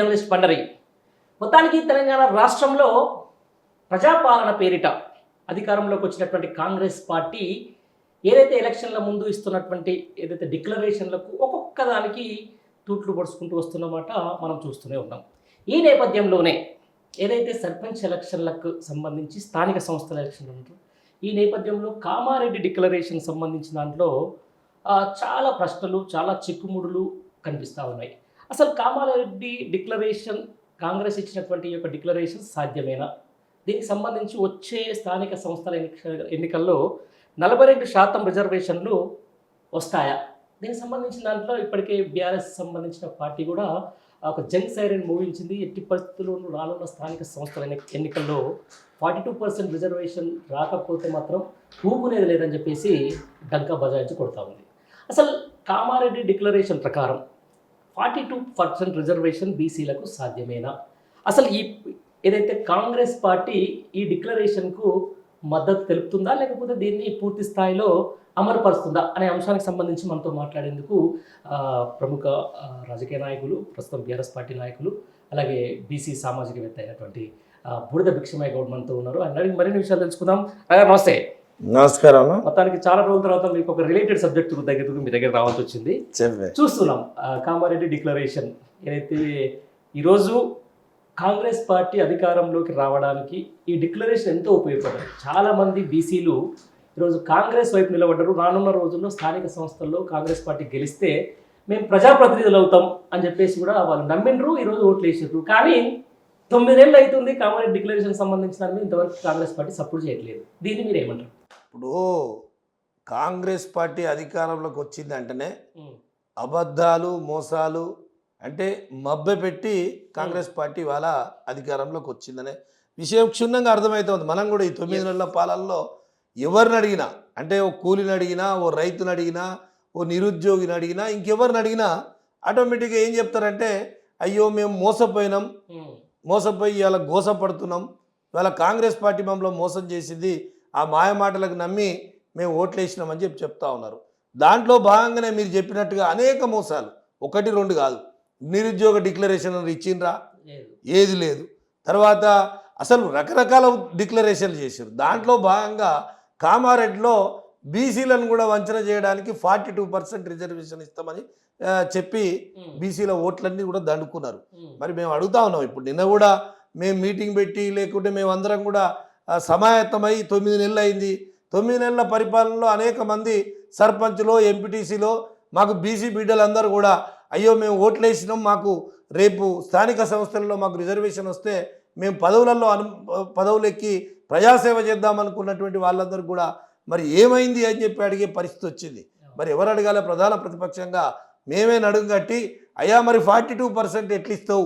Journalist Pandari. మొత్తానికి తెలంగాణ రాష్ట్రంలో ప్రజాపాలన పేరిట అధికారంలోకి వచ్చినటువంటి కాంగ్రెస్ పార్టీ ఏదైతే ఎలక్షన్ల ముందు ఇస్తున్నటువంటి ఏదైతే డిక్లరేషన్లకు ఒక్కొక్క దానికి తూట్లు పొడుచుకుంటూ వస్తున్నమాట మనం చూస్తూనే ఉన్నాం. ఈ నేపథ్యంలోనే ఏదైతే సర్పంచ్ ఎలక్షన్లకు సంబంధించి స్థానిక సంస్థల ఎలక్షన్లు ఉంటారో ఈ నేపథ్యంలో కామారెడ్డి డిక్లరేషన్ సంబంధించిన దాంట్లో చాలా ప్రశ్నలు, చాలా చిక్కుముడులు కనిపిస్తూ ఉన్నాయి. అసలు కామారెడ్డి డిక్లరేషన్, కాంగ్రెస్ ఇచ్చినటువంటి ఈ యొక్క డిక్లరేషన్ సాధ్యమేనా? దీనికి సంబంధించి వచ్చే స్థానిక సంస్థల ఎన్నికల్లో 42% రిజర్వేషన్లు వస్తాయా? దీనికి సంబంధించిన దాంట్లో ఇప్పటికే బీఆర్ఎస్ సంబంధించిన పార్టీ కూడా ఒక జంగ్ సైరన్ మోగించింది. ఎట్టి పరిస్థితుల్లోనూ రానున్న స్థానిక సంస్థల ఎన్నికల్లో 42% రిజర్వేషన్ రాకపోతే మాత్రం ఊపునేది లేదని చెప్పేసి డంకా బజాయించి కొడతా ఉంది. అసలు కామారెడ్డి డిక్లరేషన్ ప్రకారం 42% రిజర్వేషన్ బీసీలకు సాధ్యమేనా? అసలు ఈ ఏదైతే కాంగ్రెస్ పార్టీ ఈ డిక్లరేషన్కు మద్దతు తెలుపుతుందా, లేకపోతే దీన్ని పూర్తి స్థాయిలో అమలుపరుస్తుందా అనే అంశానికి సంబంధించి మనతో మాట్లాడేందుకు ప్రముఖ రాజకీయ నాయకులు, ప్రస్తుతం బీఆర్ఎస్ పార్టీ నాయకులు, అలాగే బీసీ సామాజికవేత్త అయినటువంటి బూడిద భిక్షమయ్య గౌడ్ మనతో ఉన్నారు. అడిగి మరిన్ని విషయాలు తెలుసుకుందాం. నమస్తే. నమస్కారం. మొత్తానికి చాలా రోజుల తర్వాత మీకు ఒక రిలేటెడ్ సబ్జెక్ట్ మీ దగ్గర రావాల్సి వచ్చింది. చూస్తున్నాం కామారెడ్డి డిక్లరేషన్ ఏదైతే ఈరోజు కాంగ్రెస్ పార్టీ అధికారంలోకి రావడానికి ఈ డిక్లరేషన్ ఎంతో ఉపయోగపడింది. చాలామంది బీసీలు ఈరోజు కాంగ్రెస్ వైపు నిలబడ్డారు. రానున్న రోజుల్లో స్థానిక సంస్థల్లో కాంగ్రెస్ పార్టీ గెలిస్తే మేము ప్రజాప్రతినిధులు అవుతాం అని చెప్పేసి కూడా వాళ్ళు నమ్మిండ్రు, ఈరోజు ఓట్లు వేసారు. కానీ 9 ఏళ్ళు అవుతుంది కామారెడ్డి డిక్లరేషన్ సంబంధించిన ఇంతవరకు కాంగ్రెస్ పార్టీ సపోర్ట్ చేయట్లేదు. దీన్ని మీరు ఏమంటారు? ఇప్పుడు కాంగ్రెస్ పార్టీ అధికారంలోకి వచ్చిందంటేనే అబద్ధాలు, మోసాలు అంటే మభ్యపెట్టి కాంగ్రెస్ పార్టీ వాళ్ళ అధికారంలోకి వచ్చిందనే విషయం క్షుణ్ణంగా అర్థమవుతుంది. మనం కూడా ఈ 9 నెలల పాలనలో ఎవరిని అడిగినా, అంటే ఓ కూలిని అడిగినా, ఓ రైతుని అడిగినా, ఓ నిరుద్యోగిని అడిగినా, ఇంకెవరిని అడిగినా ఆటోమేటిక్గా ఏం చెప్తారంటే అయ్యో మేము మోసపోయి ఇవాళ గోసపడుతున్నాం, ఇవాళ కాంగ్రెస్ పార్టీ మమ్మల్ని మోసం చేసింది, ఆ మాయ మాటలకు నమ్మి మేము ఓట్లేసినామని చెప్తా ఉన్నారు. దాంట్లో భాగంగానే మీరు చెప్పినట్టుగా అనేక మోసాలు, 1, 2 కాదు. నిరుద్యోగ డిక్లరేషన్ ఇచ్చిండ్రా? ఏది లేదు. తర్వాత అసలు రకరకాల డిక్లరేషన్లు చేశారు. దాంట్లో భాగంగా కామారెడ్డిలో బీసీలను కూడా వంచన చేయడానికి 42% రిజర్వేషన్ ఇస్తామని చెప్పి బీసీల ఓట్లన్నీ కూడా దండుకున్నారు. మరి మేము అడుగుతా ఉన్నాం, ఇప్పుడు నిన్న కూడా మేము మీటింగ్ పెట్టి, లేకుంటే మేమందరం కూడా సమాయత్తమై 9 నెలలు అయింది. 9 నెలల పరిపాలనలో అనేక మంది సర్పంచ్లో, ఎంపీటీసీలో మాకు బీసీ బిడ్డలందరూ కూడా అయ్యో మేము ఓట్లు వేసినాం, మాకు రేపు స్థానిక సంస్థలలో మాకు రిజర్వేషన్ వస్తే మేము పదవులు ఎక్కి ప్రజాసేవ చేద్దామనుకున్నటువంటి వాళ్ళందరూ కూడా మరి ఏమైంది అని చెప్పి అడిగే పరిస్థితి వచ్చింది. మరి ఎవరు అడగాలి? ప్రధాన ప్రతిపక్షంగా మేమే నడుం కట్టి అయ్యా మరి 42% ఎట్లు ఇస్తావు,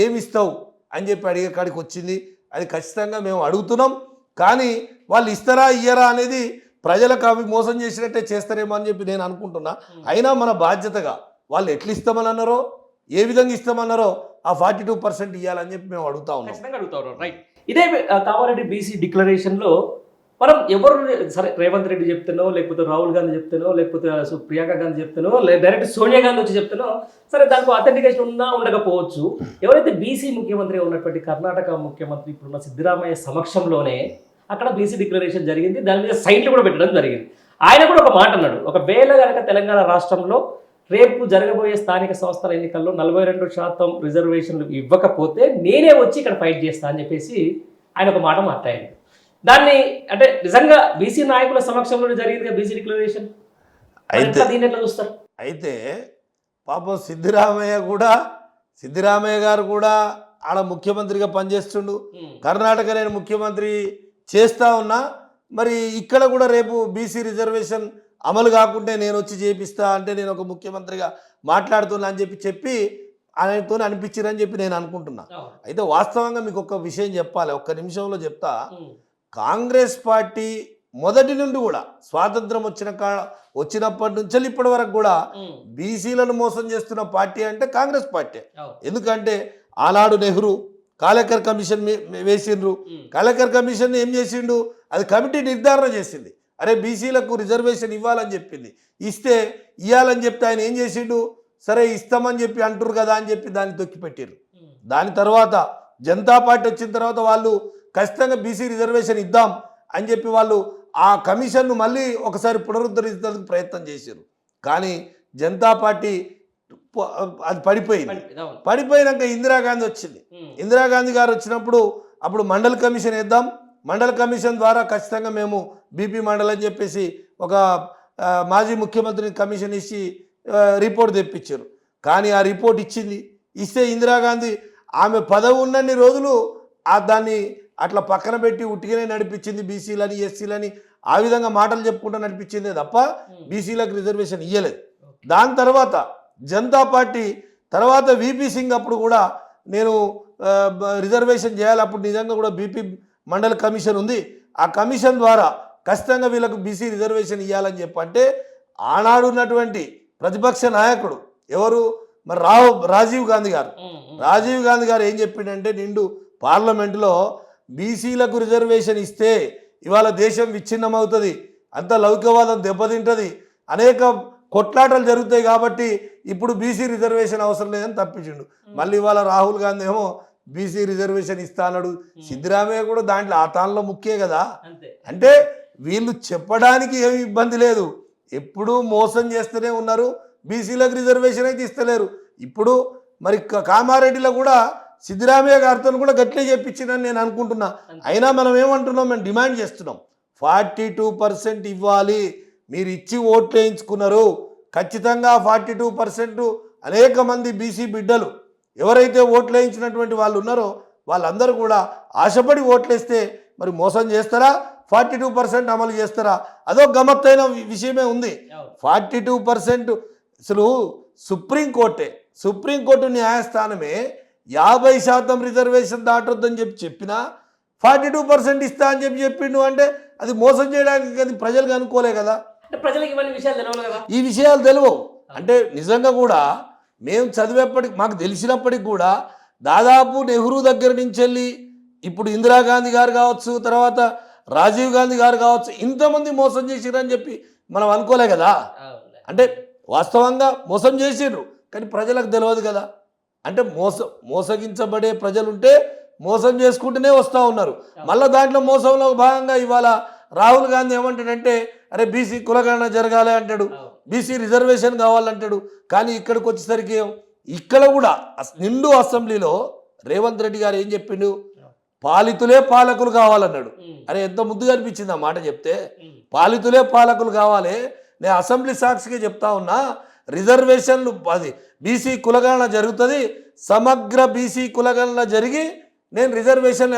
ఏమి ఇస్తావు అని చెప్పి అడిగే కాడికి వచ్చింది. అది ఖచ్చితంగా మేము అడుగుతున్నాం. కానీ వాళ్ళు ఇస్తారా ఇయ్యరా అనేది ప్రజలకు అవి మోసం చేసినట్టే చేస్తారేమో అని చెప్పి నేను అనుకుంటున్నా. అయినా మన బాధ్యతగా వాళ్ళు ఎట్లు ఇస్తామని అన్నారో, ఏ విధంగా ఇస్తామన్నారో ఆ 42% ఇవ్వాలని చెప్పి మేము అడుగుతా ఉన్నాం. రైట్. ఇదే కామారెడ్డి బీసీ డిక్లరేషన్లో మనం ఎవరు సరే రేవంత్ రెడ్డి చెప్తానో, లేకపోతే రాహుల్ గాంధీ చెప్తానో, లేకపోతే ప్రియాంక గాంధీ చెప్తానో, డైరెక్ట్ సోనియా గాంధీ వచ్చి చెప్తానో సరే దానికి అథెంటికేషన్ ఉన్నా ఉండకపోవచ్చు. ఎవరైతే బీసీ ముఖ్యమంత్రిగా ఉన్నటువంటి కర్ణాటక ముఖ్యమంత్రి ఇప్పుడున్న సిద్ధరామయ్య సమక్షంలోనే అక్కడ బీసీ డిక్లరేషన్ జరిగింది. దాని మీద సైన్లు కూడా పెట్టడం జరిగింది. ఆయన కూడా ఒక మాట అన్నాడు, ఒకవేళ కనుక తెలంగాణ రాష్ట్రంలో రేపు జరగబోయే స్థానిక సంస్థల ఎన్నికల్లో 42% రిజర్వేషన్లు ఇవ్వకపోతే నేనే వచ్చి ఇక్కడ ఫైట్ చేస్తా అని చెప్పేసి ఆయన ఒక మాట మాట్లాడాడు. దాన్ని అంటే నిజంగా బీసీ నాయకుల సమక్షంలో జరిగింది బీసీ డిక్లరేషన్. దీన్ని ఎట్లా చూస్తారు? అయితే పాపం సిద్ధరామయ్య గారు కూడా ఆడ ముఖ్యమంత్రిగా పనిచేస్తుండు. కర్ణాటక నేను ముఖ్యమంత్రి చేస్తా ఉన్నా, మరి ఇక్కడ కూడా రేపు బీసీ రిజర్వేషన్ అమలు కాకుంటే నేను వచ్చి చేపిస్తా అంటే నేను ఒక ముఖ్యమంత్రిగా మాట్లాడుతున్నా అని చెప్పి ఆయనతో అనిపించారని చెప్పి నేను అనుకుంటున్నా. అయితే వాస్తవంగా మీకు ఒక విషయం చెప్పాలి, ఒక్క నిమిషంలో చెప్తా. కాంగ్రెస్ పార్టీ మొదటి నుండి కూడా స్వాతంత్రం వచ్చినప్పటి నుంచి ఇప్పటి వరకు కూడా బీసీలను మోసం చేస్తున్న పార్టీ అంటే కాంగ్రెస్ పార్టీ. ఎందుకంటే ఆనాడు నెహ్రూ కాలేకర్ కమిషన్ వేసిండ్రు. కాలేకర్ కమిషన్ ఏం చేసిండు? అది కమిటీ నిర్ధారణ చేసింది. అరే బీసీలకు రిజర్వేషన్ ఇవ్వాలని చెప్పింది. ఇస్తే ఇవ్వాలని చెప్తే ఆయన ఏం చేసిండు? సరే ఇస్తామని చెప్పి అంటారు కదా అని చెప్పి దాన్ని తొక్కిపెట్టారు. దాని తర్వాత జనతా పార్టీ వచ్చిన తర్వాత వాళ్ళు ఖచ్చితంగా బీసీ రిజర్వేషన్ ఇద్దాం అని చెప్పి వాళ్ళు ఆ కమిషన్ను మళ్ళీ ఒకసారి పునరుద్ధరించడానికి ప్రయత్నం చేశారు. కానీ జనతా పార్టీ అది పడిపోయింది. పడిపోయినాక ఇందిరాగాంధీ వచ్చింది. ఇందిరాగాంధీ గారు వచ్చినప్పుడు అప్పుడు మండల్ కమిషన్ వేద్దాం, మండల్ కమిషన్ ద్వారా ఖచ్చితంగా మేము బీపీ మండల్ అని చెప్పేసి ఒక మాజీ ముఖ్యమంత్రిని కమిషన్ ఇచ్చి రిపోర్ట్ తెప్పించారు. కానీ ఆ రిపోర్ట్ ఇస్తే ఇందిరాగాంధీ ఆమె పదవి ఉన్నన్ని రోజులు దాన్ని అట్లా పక్కన పెట్టి ఉట్టిగానే నడిపించింది. బీసీలని ఎస్సీలని ఆ విధంగా మాటలు చెప్పుకుంటూ నడిపించిందే తప్ప బీసీలకు రిజర్వేషన్ ఇవ్వలేదు. దాని తర్వాత జనతా పార్టీ తర్వాత వీపీ సింగ్ అప్పుడు కూడా నేను రిజర్వేషన్ చేయాలి, అప్పుడు నిజంగా కూడా బీపీ మండల్ కమిషన్ ఉంది, ఆ కమిషన్ ద్వారా ఖచ్చితంగా వీళ్ళకు బీసీ రిజర్వేషన్ ఇవ్వాలని చెప్పంటే ఆనాడు ఉన్నటువంటి ప్రతిపక్ష నాయకుడు ఎవరు మరి రాజీవ్ గాంధీ గారు ఏం చెప్పిండంటే నిండు పార్లమెంటులో బీసీలకు రిజర్వేషన్ ఇస్తే ఇవాళ దేశం విచ్ఛిన్నమవుతుంది, అంత లౌకికవాదం దెబ్బతింటుంది, అనేక కొట్లాటలు జరుగుతాయి కాబట్టి ఇప్పుడు బీసీ రిజర్వేషన్ అవసరం లేదని తప్పించిండు. మళ్ళీ ఇవాళ రాహుల్ గాంధీ ఏమో బీసీ రిజర్వేషన్ ఇస్తా అన్నాడు. సిద్ధరామయ్య కూడా దాంట్లో ఆ తానులో ముఖ్యే కదా. అంటే వీళ్ళు చెప్పడానికి ఏమి ఇబ్బంది లేదు, ఎప్పుడూ మోసం చేస్తూనే ఉన్నారు. బీసీలకు రిజర్వేషన్ అయితే ఇస్తలేరు. ఇప్పుడు మరి కామారెడ్డిలో కూడా సిద్ధరామయ్య గారితో కూడా గట్లే చెప్పించిందని నేను అనుకుంటున్నా. అయినా మనం ఏమంటున్నాం, మేము డిమాండ్ చేస్తున్నాం 42% ఇవ్వాలి. మీరు ఇచ్చి ఓట్లు వేయించుకున్నారు, ఖచ్చితంగా 42% అనేక మంది బీసీ బిడ్డలు ఎవరైతే ఓట్లు వేయించినటువంటి వాళ్ళు ఉన్నారో వాళ్ళందరూ కూడా ఆశపడి ఓట్లేస్తే మరి మోసం చేస్తారా, 42% అమలు చేస్తారా? అదో గమ్మత్తైన విషయమే ఉంది. 42% అసలు సుప్రీంకోర్టు న్యాయస్థానమే 50% రిజర్వేషన్ దాటొద్దని చెప్పినా 42% ఇస్తా అని చెప్పిండు. అంటే అది మోసం చేయడానికి అది ప్రజలకు అనుకోలే కదా. ప్రజలకు ఇవన్నీ విషయాలు తెలియదు కదా. ఈ విషయాలు తెలియవు. అంటే నిజంగా కూడా మేము చదివేప్పటికి మాకు తెలిసినప్పటికి కూడా దాదాపు నెహ్రూ దగ్గర నుంచి వెళ్ళి ఇప్పుడు ఇందిరాగాంధీ గారు కావచ్చు, తర్వాత రాజీవ్ గాంధీ గారు కావచ్చు, ఇంతమంది మోసం చేసిరని చెప్పి మనం అనుకోలే కదా. అంటే వాస్తవంగా మోసం చేసిర్రు కానీ ప్రజలకు తెలియదు కదా. అంటే మోసగించబడే ప్రజలుంటే మోసం చేసుకుంటూనే వస్తూ ఉన్నారు. మళ్ళీ దాంట్లో మోసంలో భాగంగా ఇవాళ రాహుల్ గాంధీ ఏమంటాడంటే అరే బీసీ కులగణన జరగాలి అంటాడు, బీసీ రిజర్వేషన్ కావాలంటాడు. కానీ ఇక్కడికి వచ్చేసరికి ఇక్కడ కూడా నిండు అసెంబ్లీలో రేవంత్ రెడ్డి గారు ఏం చెప్పిండు, పాలితులే పాలకులు కావాలన్నాడు. అరే ఎంత ముద్దుగా అనిపించింది ఆ మాట చెప్తే. పాలితులే పాలకులు కావాలి. నేను అసెంబ్లీ సాక్షిగా చెప్తా ఉన్నా, రిజర్వేషన్లు అది బీసీ కులగణన జరుగుతుంది, సమగ్ర బీసీ కులగణన జరిగి నేను రిజర్వేషన్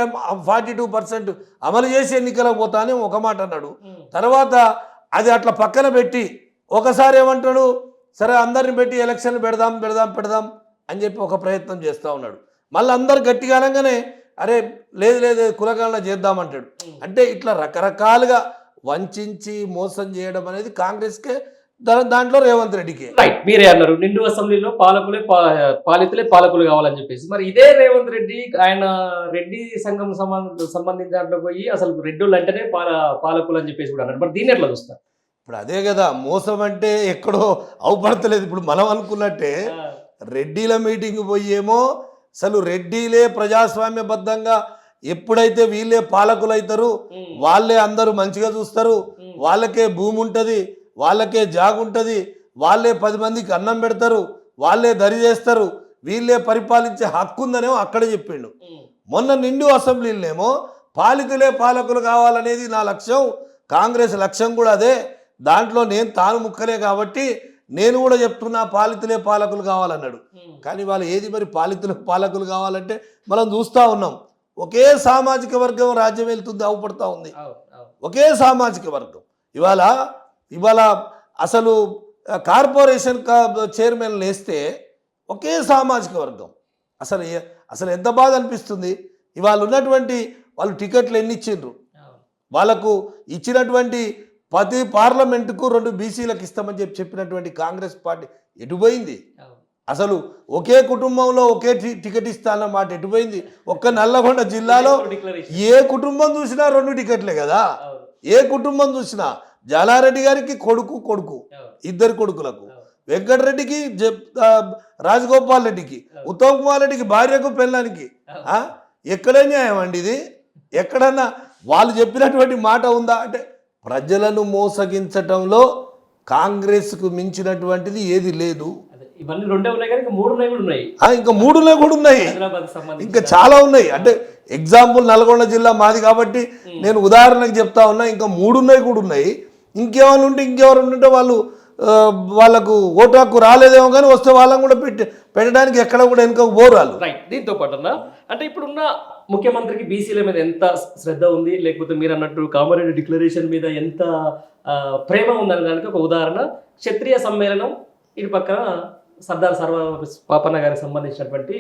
42% అమలు చేసి ఎన్నికలకు పోతానే ఒక మాట అన్నాడు. తర్వాత అది అట్లా పక్కన పెట్టి ఒకసారి ఏమంటాడు, సరే అందరిని పెట్టి ఎలక్షన్ పెడదాం అని చెప్పి ఒక ప్రయత్నం చేస్తూ ఉన్నాడు. మళ్ళీ అందరు గట్టిగా అనగానే అరే లేదు కులగణన చేద్దామంటాడు. అంటే ఇట్లా రకరకాలుగా వంచి మోసం చేయడం అనేది కాంగ్రెస్కే, దాంట్లో రేవంత్ రెడ్డికి. రైట్, మీరే అన్నారు నిండు అసెంబ్లీలో పాలితులే పాలకులు కావాలని చెప్పేసి. మరి ఇదే రేవంత్ రెడ్డి ఆయన రెడ్డి సంఘం సంబంధించిన దాంట్లో పోయి అసలు రెడ్డులు అంటేనే పాలకులు అని చెప్పేసి కూడా అన్నారు. మరి దీన్ని ఎట్లా చూస్తారు? ఇప్పుడు అదే కదా మోసం అంటే ఎక్కడో అవపడతలేదు. ఇప్పుడు మనం అనుకున్నట్టే రెడ్డిల మీటింగ్ పోయేమో అసలు రెడ్డిలే ప్రజాస్వామ్యబద్ధంగా ఎప్పుడైతే వీళ్ళే పాలకులు అవుతారు, వాళ్ళే అందరూ మంచిగా చూస్తారు, వాళ్ళకే భూమి ఉంటుంది, వాళ్ళకే జాగ్ ఉంటుంది, వాళ్ళే 10 మందికి అన్నం పెడతారు, వాళ్ళే దరి చేస్తారు, వీళ్ళే పరిపాలించే హక్కు ఉందనేమో అక్కడే చెప్పిండు. మొన్న నిండు అసెంబ్లీలోనేమో పాలితులే పాలకులు కావాలనేది నా లక్ష్యం, కాంగ్రెస్ లక్ష్యం కూడా అదే. దాంట్లో నేను తాను ముక్కలే కాబట్టి నేను కూడా చెప్తున్నా పాలితులే పాలకులు కావాలన్నాడు. కానీ వాళ్ళు ఏది మరి పాలితులే పాలకులు కావాలంటే మనం చూస్తూ ఉన్నాం, ఒకే సామాజిక వర్గం రాజ్యం వెళ్తుంది, అవుపడుతూ ఉంది. ఒకే సామాజిక వర్గం ఇవాళ అసలు కార్పొరేషన్ చైర్మన్ వేస్తే ఒకే సామాజిక వర్గం. అసలు ఎంత బాధ అనిపిస్తుంది. ఇవాళ ఉన్నటువంటి వాళ్ళు టికెట్లు ఎన్ని ఇచ్చిండ్రు, వాళ్ళకు ఇచ్చినటువంటి ప్రతి పార్లమెంటుకు 2 బీసీలకు ఇస్తామని చెప్పినటువంటి కాంగ్రెస్ పార్టీ ఎటుపోయింది? అసలు ఒకే కుటుంబంలో ఒకే టికెట్ ఇస్తానన్న మాట ఎటుపోయింది? ఒక్క నల్లగొండ జిల్లాలో ఏ కుటుంబం చూసినా 2 టికెట్లే కదా. ఏ కుటుంబం చూసినా జాలారెడ్డి గారికి కొడుకు 2 కొడుకులకు, వెంకటరెడ్డికి రాజగోపాల్ రెడ్డికి ఉత్తమ్ కుమార్ రెడ్డికి భార్యకు పెళ్ళానికి ఎక్కడ న్యాయం అండి ఇది? ఎక్కడన్నా వాళ్ళు చెప్పినటువంటి మాట ఉందా? అంటే ప్రజలను మోసగించటంలో కాంగ్రెస్కు మించినటువంటిది ఏది లేదు. ఇవన్నీ రెండే ఉన్నాయి కానీ ఇంకా మూడు ఉన్నాయి కూడా ఉన్నాయి. ఇంకా మూడులో కూడా ఉన్నాయి, ఇంకా చాలా ఉన్నాయి. అంటే ఎగ్జాంపుల్ నల్గొండ జిల్లా మాది కాబట్టి నేను ఉదాహరణకు చెప్తా ఉన్నా. ఇంకా మూడున్నాయి కూడా ఉన్నాయి. ఇంకేమైనా ఉంటే ఇంకెవరు ఉంటే వాళ్ళకు ఓటు హక్కు రాలేదేమో కానీ వస్తే వాళ్ళని కూడా పెట్టడానికి ఎక్కడ కూడా వెనుక పోరు వాళ్ళు. రైట్. దీంతో పాటు అంటే ఇప్పుడున్న ముఖ్యమంత్రికి బీసీల మీద ఎంత శ్రద్ధ ఉంది, లేకపోతే మీరు అన్నట్టు కామారెడ్డి డిక్లరేషన్ మీద ఎంత ప్రేమ ఉందని దానికి ఒక ఉదాహరణ క్షత్రియ సమ్మేళనం, ఇటు పక్కన సర్దార్ పాపన్న గారికి సంబంధించినటువంటి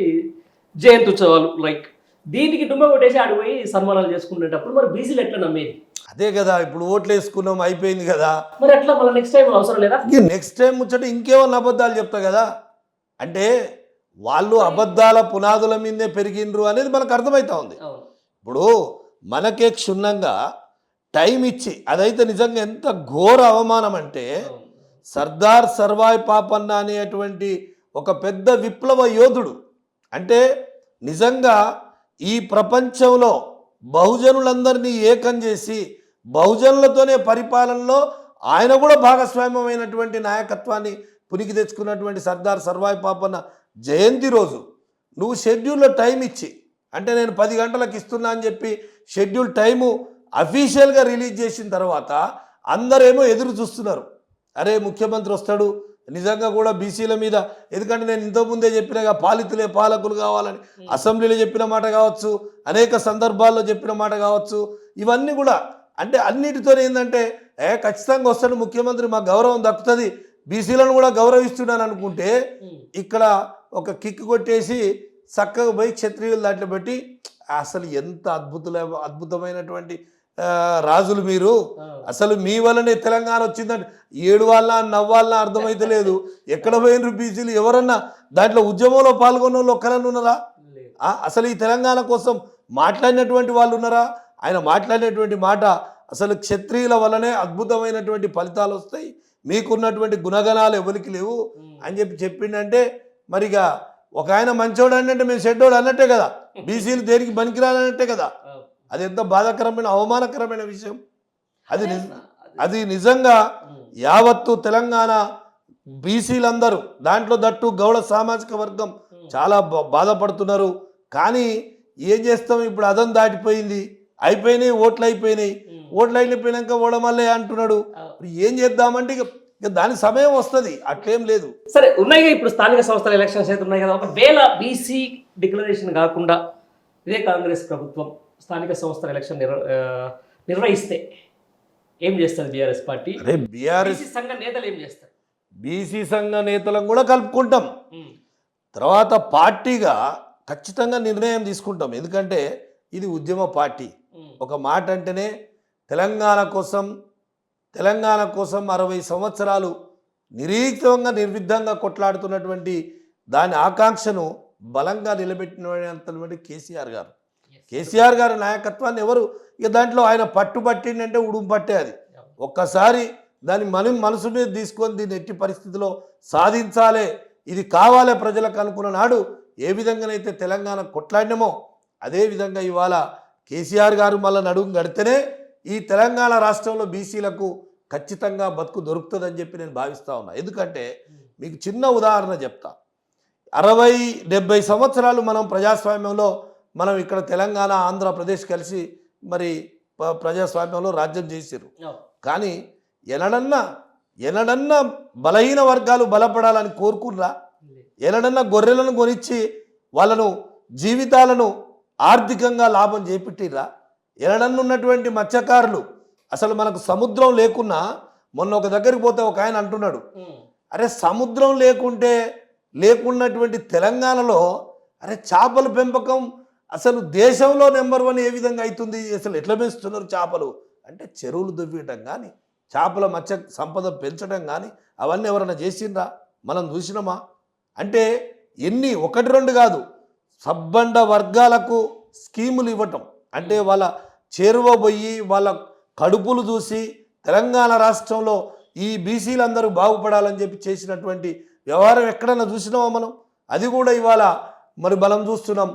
జయంతి ఉత్సవాలు. లైక్ దీనికి డుమ్మ కొట్టేసి ఆడిపోయి సన్మానాలు చేసుకునేటప్పుడు మరి బీసీలు ఎట్లా నమ్మేది? అదే కదా, ఇప్పుడు ఓట్లు వేసుకున్నాం అయిపోయింది కదా, మరి ఎట్లా మళ్ళీ నెక్స్ట్ టైం అవసరం లేదా? నెక్స్ట్ టైం ముచ్చట ఇంకేమన్నా అబద్ధాలు చెప్తా కదా. అంటే వాళ్ళు అబద్ధాల పునాదుల మీదే పెరిగిండ్రు అనేది మనకు అర్థమవుతా ఉంది. ఇప్పుడు మనకే క్షుణ్ణంగా టైం ఇచ్చి అదైతే నిజంగా ఎంత ఘోర అవమానం అంటే, సర్దార్ సర్వాయి పాపన్న అనేటువంటి ఒక పెద్ద విప్లవ యోధుడు, అంటే నిజంగా ఈ ప్రపంచంలో బహుజనులందరినీ ఏకం చేసి బహుజనులతోనే పరిపాలనలో ఆయన కూడా భాగస్వామ్యమైనటువంటి నాయకత్వాన్ని పునికి తెచ్చుకున్నటువంటి సర్దార్ సర్వాయి పాపన్న జయంతి రోజు నువ్వు షెడ్యూల్లో టైం ఇచ్చి, అంటే నేను 10 గంటలకు ఇస్తున్నా అని చెప్పి షెడ్యూల్ టైము అఫీషియల్గా రిలీజ్ చేసిన తర్వాత అందరేమో ఎదురు చూస్తున్నారు. అరే ముఖ్యమంత్రి వస్తాడు నిజంగా కూడా బీసీల మీద, ఎందుకంటే నేను ఇంతకుముందే చెప్పినగా పాలితులే పాలకులు కావాలని అసెంబ్లీలో చెప్పిన మాట కావచ్చు, అనేక సందర్భాల్లో చెప్పిన మాట కావచ్చు, ఇవన్నీ కూడా అంటే అన్నిటితో ఏంటంటే ఖచ్చితంగా వస్తాడు ముఖ్యమంత్రి, మాకు గౌరవం దక్కుతుంది, బీసీలను కూడా గౌరవిస్తున్నాను అనుకుంటే ఇక్కడ ఒక కిక్ కొట్టేసి చక్కగా పోయి క్షత్రియులు దాంట్లో పెట్టి, అసలు ఎంత అద్భుతమైనటువంటి రాజులు మీరు, అసలు మీ వల్లనే తెలంగాణ వచ్చిందంటే ఏడువాళ్ళ నవ్వాళ్ళ అర్థమైతే లేదు. ఎక్కడ పోయినరు బీసీలు? ఎవరన్నా దాంట్లో ఉద్యమంలో పాల్గొన్న వాళ్ళు ఒక్కరన్నా ఉన్నారా? అసలు ఈ తెలంగాణ కోసం మాట్లాడినటువంటి వాళ్ళు ఉన్నారా? ఆయన మాట్లాడినటువంటి మాట అసలు క్షత్రియుల వల్లనే అద్భుతమైనటువంటి ఫలితాలు వస్తాయి, మీకున్నటువంటి గుణగణాలు ఎవరికి లేవు అని చెప్పిండంటే, మరిగా ఒక ఆయన మంచోడు అంటే మేము చెడ్డోడు అన్నట్టే కదా, బీసీలు దేనికి పనికిరాలన్నట్టే కదా. అది ఎంత బాధాకరమైన అవమానకరమైన విషయం. అది నిజంగా యావత్తు తెలంగాణ బీసీలందరూ, దాంట్లో దట్టు గౌడ సామాజిక వర్గం చాలా బాధపడుతున్నారు. కానీ ఏం చేస్తాం, ఇప్పుడు అదం దాటిపోయింది, అయిపోయినాయి, ఓట్లు అయిపోయినాయి, ఓట్లు అయిపోయినాక ఓడమల్లే అంటున్నాడు. ఏం చేద్దామంటే ఇక దాని సమయం వస్తుంది, అట్లేం లేదు. సరే ఉన్నాయి ఇప్పుడు స్థానిక సంస్థల ఎలక్షన్స్ అయితే ఉన్నాయి కదా, ఒకవేళ బీసీ డిక్లరేషన్ కాకుండా ఇదే కాంగ్రెస్ ప్రభుత్వం స్థానిక సంస్థల ఎలక్షన్ నిర్వహిస్తే ఏం చేస్తారు బీఆర్ఎస్ పార్టీ? బీఆర్ఎస్ సంఘ నేతలు ఏం చేస్తారు? బీసీ సంఘ నేతలను కూడా కలుపుకుంటాం, తర్వాత పార్టీగా ఖచ్చితంగా నిర్ణయం తీసుకుంటాం. ఎందుకంటే ఇది ఉద్యమ పార్టీ. ఒక మాట అంటేనే తెలంగాణ కోసం 60 సంవత్సరాలు నిరీక్షంగా నిర్విద్ధంగా కొట్లాడుతున్నటువంటి దాని ఆకాంక్షను బలంగా నిలబెట్టినటువంటి కేసీఆర్ గారి నాయకత్వాన్ని ఎవరు ఇక దాంట్లో ఆయన పట్టుబట్టిండంటే ఉడుము పట్టే. అది ఒక్కసారి దాన్ని మనసు మీద తీసుకొని దీన్ని ఎట్టి పరిస్థితిలో సాధించాలి, ఇది కావాలి ప్రజలకు అనుకున్న నాడు ఏ విధంగానైతే తెలంగాణ కొట్లాడినామో అదే విధంగా ఇవాళ కేసీఆర్ గారు మళ్ళీ నడుము గడితేనే ఈ తెలంగాణ రాష్ట్రంలో బీసీలకు ఖచ్చితంగా బతుకు దొరుకుతుందని చెప్పి నేను భావిస్తూ ఉన్నా. ఎందుకంటే మీకు చిన్న ఉదాహరణ చెప్తా. 60-70 సంవత్సరాలు మనం ప్రజాస్వామ్యంలో మనం ఇక్కడ తెలంగాణ ఆంధ్రప్రదేశ్ కలిసి మరి ప్రజాస్వామ్యంలో రాజ్యం చేశారు. కానీ ఎనడన్నా బలహీన వర్గాలు బలపడాలని కోరుకుర్రా? ఎనడన్నా గొర్రెలను కొనిచ్చి వాళ్ళను జీవితాలను ఆర్థికంగా లాభం చేపెట్టిర్రా? ఎనడన్నా ఉన్నటువంటి మత్స్యకారులు అసలు మనకు సముద్రం లేకున్నా, మొన్న ఒక దగ్గరికి పోతే ఒక ఆయన అంటున్నాడు, అరే సముద్రం లేకున్నటువంటి తెలంగాణలో అరే చేపల పెంపకం అసలు దేశంలో నెంబర్ 1 ఏ విధంగా అవుతుంది, అసలు ఎట్లా పెంచుతున్నారు చేపలు అంటే చెరువులు దువ్వటం కానీ చేపల మత్స్య సంపద పెంచడం కానీ అవన్నీ ఎవరైనా చేసిండ్రా? మనం చూసినామా? అంటే ఎన్ని 1-2 కాదు, సబ్బండ వర్గాలకు స్కీములు ఇవ్వటం, అంటే వాళ్ళ చేరువ పోయి వాళ్ళ కడుపులు చూసి తెలంగాణ రాష్ట్రంలో ఈ బీసీలందరూ బాగుపడాలని చెప్పి చేసినటువంటి వ్యవహారం ఎక్కడన్నా చూసినామా మనం? అది కూడా ఇవాళ మరి మనం చూస్తున్నాం.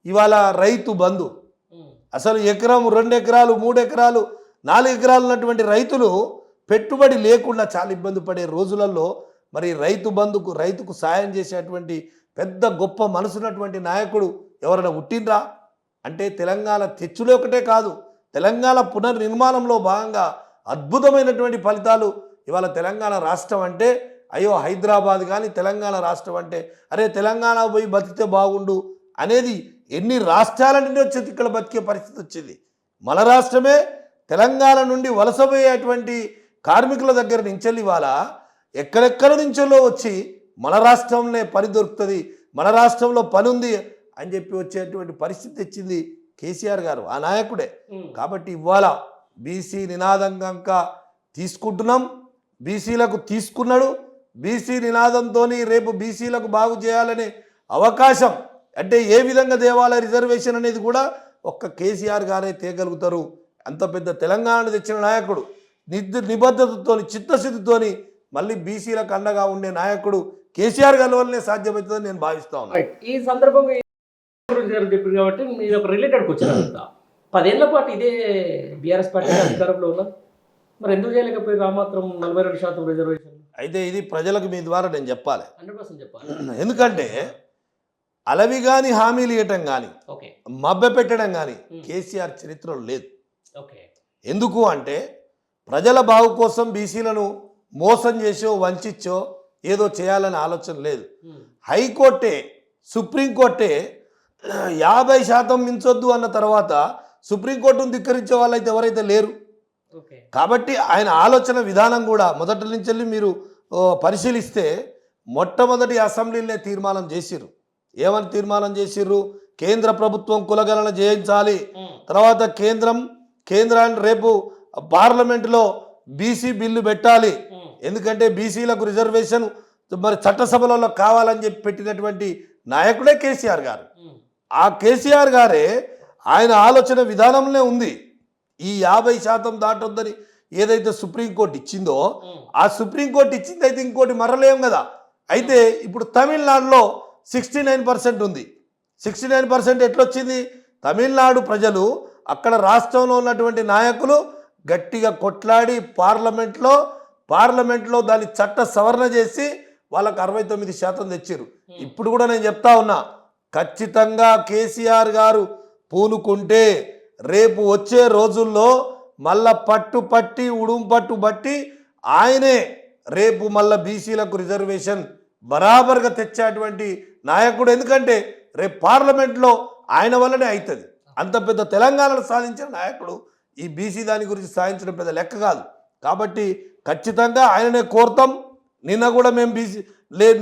ఇవాళ రైతు బంధు అసలు ఎకరం 2 ఎకరాలు 3 ఎకరాలు 4 ఎకరాలు ఉన్నటువంటి రైతులు పెట్టుబడి లేకుండా చాలా ఇబ్బంది పడే రోజులలో మరి రైతుకు సాయం చేసేటువంటి పెద్ద గొప్ప మనసున్నటువంటి నాయకుడు ఎవరైనా పుట్టినరా అంటే తెలంగాణ తెచ్చుడే ఒకటే కాదు, తెలంగాణ పునర్నిర్మాణంలో భాగంగా అద్భుతమైనటువంటి ఫలితాలు ఇవాళ తెలంగాణ రాష్ట్రం అంటే అయ్యో హైదరాబాద్ కానీ తెలంగాణ రాష్ట్రం అంటే అరే తెలంగాణ పోయి బతికితే బాగుండు అనేది ఎన్ని రాష్ట్రాల నుండి వచ్చేది ఇక్కడ బతికే పరిస్థితి వచ్చింది. మన రాష్ట్రమే తెలంగాణ నుండి వలసపోయేటువంటి కార్మికుల దగ్గర నుంచి ఇవాళ ఎక్కడెక్కడ నుంచో వచ్చి మన రాష్ట్రంలో పని దొరుకుతుంది, మన రాష్ట్రంలో పని ఉంది అని చెప్పి వచ్చేటువంటి పరిస్థితి తెచ్చింది కేసీఆర్ గారు, ఆ నాయకుడే. కాబట్టి ఇవాళ బీసీ నినాదంగా తీసుకుంటున్నాం, బీసీలకు తీసుకున్నాడు. బీసీ నినాదంతో రేపు బీసీలకు బాగు చేయాలనే అవకాశం అంటే ఏ విధంగా దేవాలయ రిజర్వేషన్ అనేది కూడా ఒక్క కేసీఆర్ గారే తేగలుగుతారు. అంత పెద్ద తెలంగాణను తెచ్చిన నాయకుడు నిబద్ధతతో చిత్తశుద్ధితోని మళ్ళీ బీసీలకు అండగా ఉండే నాయకుడు కేసీఆర్ గారి వల్లనే సాధ్యమవుతుందని నేను భావిస్తా ఉన్నాను. ఈ సందర్భంగా చెప్పింది కాబట్టి మీరు ఒక రిలేటెడ్ క్వశ్చన్ అడుగుతా. 10 ఏళ్ల పాటు ఇదే బీఆర్ఎస్ పార్టీ అధికారంలో ఉన్నారు, మరి ఎందుకు చేయలేకపోయి మాత్రం 42% రిజర్వేషన్? అయితే ఇది ప్రజలకు మీ ద్వారా నేను చెప్పాలి, 100% చెప్పాలి. ఎందుకంటే అలవి కానీ హామీలు ఇవ్వటం కానీ మభ్య పెట్టడం కానీ కేసీఆర్ చరిత్రలో లేదు. ఎందుకు అంటే ప్రజల బాగు కోసం బీసీలను మోసం చేసో వంచో ఏదో చేయాలనే ఆలోచన లేదు. హైకోర్టే సుప్రీంకోర్టే 50% మించొద్దు అన్న తర్వాత సుప్రీంకోర్టును ధిక్కరించే వాళ్ళైతే ఎవరైతే లేరు. కాబట్టి ఆయన ఆలోచన విధానం కూడా మొదటి నుంచి మీరు పరిశీలిస్తే మొట్టమొదటి అసెంబ్లీనే తీర్మానం చేసిర్రు. ఏమని తీర్మానం చేసిర్రు? కేంద్ర ప్రభుత్వం కులగణన చేయించాలి, తర్వాత కేంద్రాన్ని రేపు పార్లమెంటులో బీసీ బిల్లు పెట్టాలి, ఎందుకంటే బీసీలకు రిజర్వేషన్ మరి చట్టసభలలో కావాలని చెప్పి పెట్టినటువంటి నాయకుడే కేసీఆర్ గారు. ఆ కేసీఆర్ గారే ఆయన ఆలోచన విధానంలో ఉంది. ఈ 50% దాటొద్దని ఏదైతే సుప్రీంకోర్టు ఇచ్చిందో ఆ సుప్రీంకోర్టు ఇచ్చింది అయితే ఇంకోటి మరలేం కదా. అయితే ఇప్పుడు తమిళనాడులో 69% ఉంది. 69% ఎట్లొచ్చింది? తమిళనాడు ప్రజలు అక్కడ రాష్ట్రంలో ఉన్నటువంటి నాయకులు గట్టిగా కొట్లాడి పార్లమెంట్లో దాన్ని చట్ట సవరణ చేసి వాళ్ళకు 69% తెచ్చారు. ఇప్పుడు కూడా నేను చెప్తా ఉన్నా, ఖచ్చితంగా కేసీఆర్ గారు పూనుకుంటే రేపు వచ్చే రోజుల్లో మళ్ళా పట్టి ఉడుంపట్టు బట్టి ఆయనే రేపు మళ్ళా బీసీలకు రిజర్వేషన్ బరాబర్గా తెచ్చేటువంటి నాయకుడు. ఎందుకంటే రేపు పార్లమెంట్లో ఆయన వల్లనే అవుతుంది. అంత పెద్ద తెలంగాణను సాధించిన నాయకుడు ఈ బీసీ దాని గురించి సాధించడం పెద్ద లెక్క కాదు. కాబట్టి ఖచ్చితంగా ఆయననే కోరుతాం. నిన్న కూడా మేము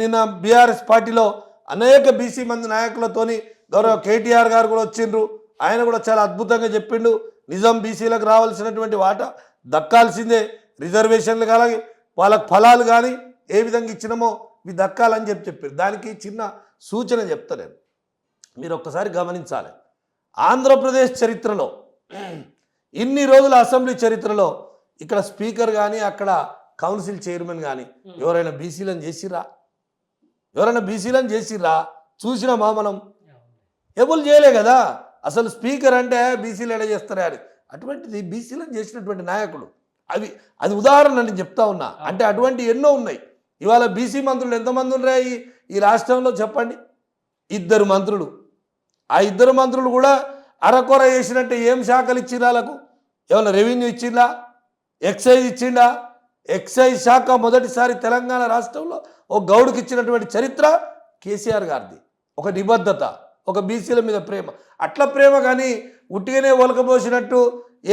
నిన్న బీఆర్ఎస్ పార్టీలో అనేక బీసీ మంది నాయకులతోని గౌరవ కేటీఆర్ గారు కూడా వచ్చిండ్రు. ఆయన కూడా చాలా అద్భుతంగా చెప్పిండు, నిజం బీసీలకు రావాల్సినటువంటి వాటా దక్కాల్సిందే, రిజర్వేషన్లు కానీ వాళ్ళకు ఫలాలు కానీ ఏ విధంగా ఇచ్చినామో ఇవి దక్కాలని చెప్పారు. దానికి చిన్న సూచన చెప్తా నేను, మీరు ఒక్కసారి గమనించాలి. ఆంధ్రప్రదేశ్ చరిత్రలో ఇన్ని రోజుల అసెంబ్లీ చరిత్రలో ఇక్కడ స్పీకర్ కానీ అక్కడ కౌన్సిల్ చైర్మన్ కానీ ఎవరైనా బీసీలను చేసిర్రా? చూసినామా మనం? ఎబుల్ చేయలే కదా. అసలు స్పీకర్ అంటే బీసీలు ఎడ చేస్తారా అని, అటువంటిది బీసీలను చేసినటువంటి నాయకుడు. అది ఉదాహరణ నేను చెప్తా ఉన్నా. అంటే అటువంటి ఎన్నో ఉన్నాయి. ఇవాళ బీసీ మంత్రులు ఎంతమంది ఉన్నాయి ఈ రాష్ట్రంలో చెప్పండి? 2 మంత్రులు. ఆ 2 మంత్రులు కూడా అరకొర చేసినట్టే. ఏం శాఖలు ఇచ్చిరా వాళ్ళకు? ఏమన్నా రెవెన్యూ ఇచ్చిందా? ఎక్సైజ్ ఇచ్చిందా? ఎక్సైజ్ శాఖ మొదటిసారి తెలంగాణ రాష్ట్రంలో ఒక గౌడుకి ఇచ్చినటువంటి చరిత్ర కేసీఆర్ గారిది. ఒక నిబద్ధత, ఒక బీసీల మీద ప్రేమ. అట్లా ప్రేమ కానీ ఉట్టిగానే ఒలకబోసినట్టు